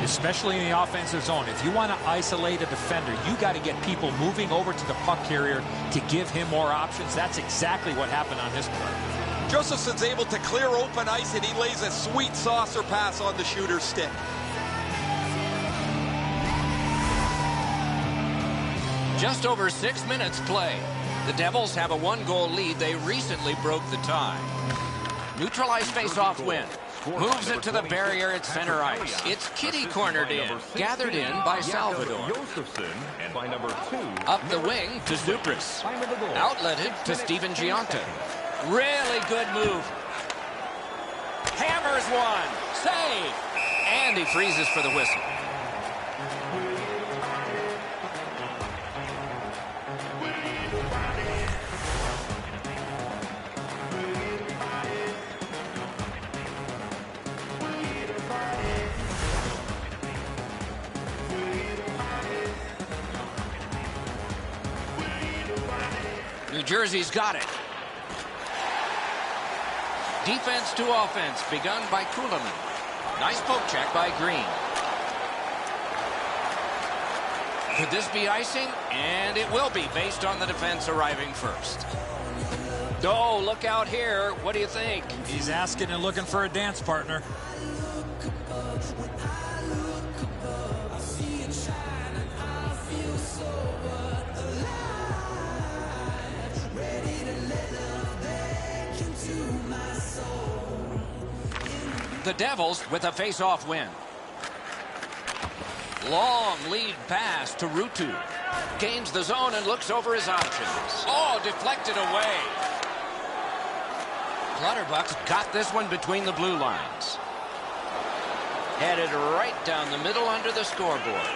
Especially in the offensive zone. If you want to isolate a defender, you got to get people moving over to the puck carrier to give him more options. That's exactly what happened on this play. Josephson's able to clear open ice, and he lays a sweet saucer pass on the shooter's stick. Just over 6 minutes play. The Devils have a one-goal lead. They recently broke the tie. Neutralized face-off win. Moves it to the barrier at center ice. It's kitty-cornered in. Gathered in by Salvador. Up the wing to Zubris. Outletted to Steven Gionta. Really good move. Hammers one. Save. And he freezes for the whistle. New Jersey's got it. Defense to offense begun by Kuhlman. Nice poke check by Green. Could this be icing? And it will be based on the defense arriving first. Oh, look out here. What do you think? He's asking and looking for a dance partner. The Devils with a face-off win. Long lead pass to Ruutu. Gains the zone and looks over his options. Oh, deflected away. Clutterbuck's got this one between the blue lines. Headed right down the middle under the scoreboard.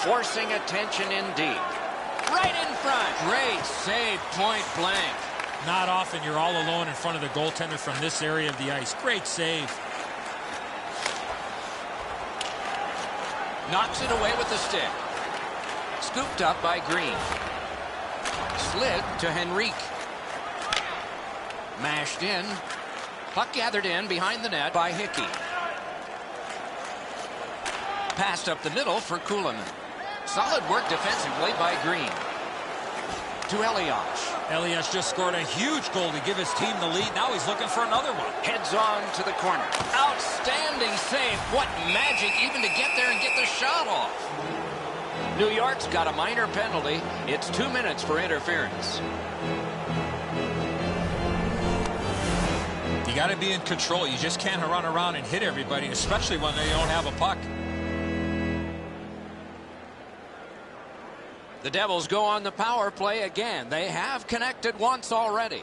Forcing attention in deep. Right in front. Great save, point blank. Not often you're all alone in front of the goaltender from this area of the ice. Great save. Knocks it away with the stick. Scooped up by Green. Slid to Henrique. Mashed in. Puck gathered in behind the net by Hickey. Passed up the middle for Kuhlman. Solid work defensively by Green. To Elias. Elias just scored a huge goal to give his team the lead. Now he's looking for another one. Heads on to the corner. Outstanding save. What magic even to get there and get the shot off. New York's got a minor penalty. It's 2 minutes for interference. You got to be in control. You just can't run around and hit everybody, especially when they don't have a puck. The Devils go on the power play again. They have connected once already.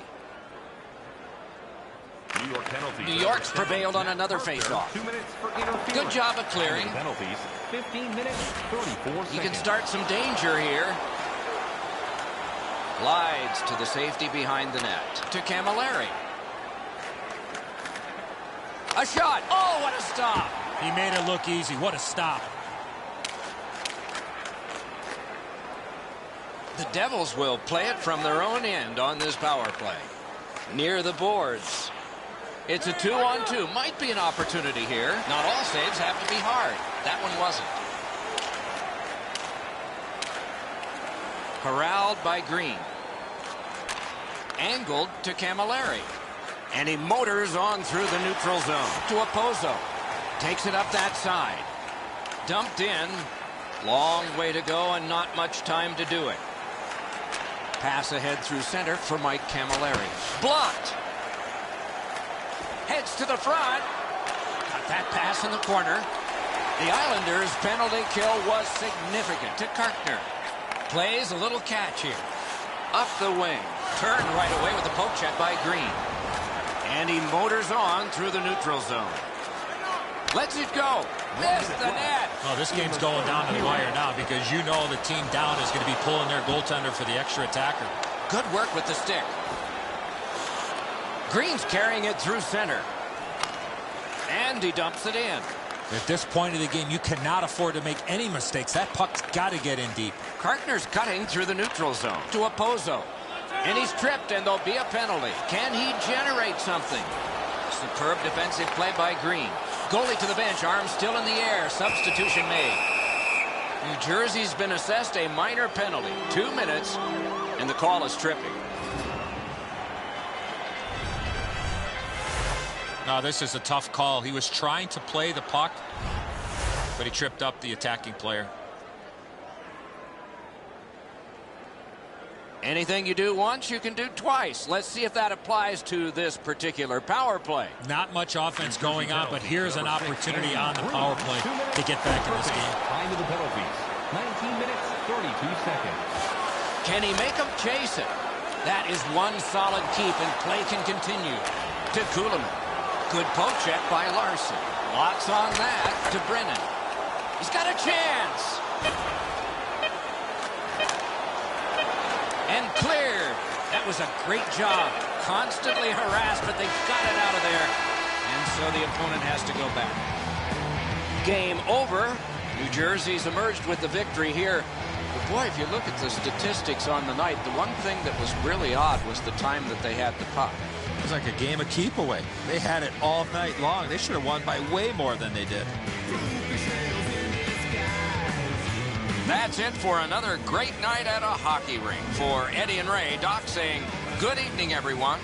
New York's prevailed on another faceoff. Good job of clearing. Penalties, 15 minutes, 34 seconds. You can start some danger here. Glides to the safety behind the net. To Camilleri. A shot. Oh, what a stop. He made it look easy. What a stop. The Devils will play it from their own end on this power play. Near the boards. It's a 2-on-2. Might be an opportunity here. Not all saves have to be hard. That one wasn't. Corralled by Green. Angled to Camilleri. And he motors on through the neutral zone. To Opozo. Takes it up that side. Dumped in. Long way to go and not much time to do it. Pass ahead through center for Mike Camilleri. Blocked. Heads to the front. Got that pass in the corner. The Islanders' penalty kill was significant. To Kartner. Plays a little catch here. Up the wing. Turned right away with a poke check by Green. And he motors on through the neutral zone. Lets it go. Missed the net. Oh, this game's going down to the wire now because you know the team down is going to be pulling their goaltender for the extra attacker. Good work with the stick. Green's carrying it through center. And he dumps it in. At this point of the game, you cannot afford to make any mistakes. That puck's got to get in deep. Kartner's cutting through the neutral zone to Opozo. And he's tripped, and there'll be a penalty. Can he generate something? Superb defensive play by Green. Goalie to the bench, arms still in the air. Substitution made. New Jersey's been assessed a minor penalty. 2 minutes, and the call is tripping. No, this is a tough call. He was trying to play the puck, but he tripped up the attacking player. Anything you do once, you can do twice. Let's see if that applies to this particular power play. Not much offense going on, but here's an opportunity on the power play to get back in this game. Time of the penalties, 19 minutes, 32 seconds. Can he make them chase it? That is one solid keep, and play can continue. To Kuhlman. Good poke check by Larson. Lots on that to Brennan. He's got a chance. And cleared. That was a great job. Constantly harassed, but they got it out of there. And so the opponent has to go back. Game over. New Jersey's emerged with the victory here. But boy, if you look at the statistics on the night, the one thing that was really odd was the time that they had the puck. It was like a game of keep away. They had it all night long. They should have won by way more than they did. That's it for another great night at a hockey rink. For Eddie and Ray, Doc saying good evening, everyone.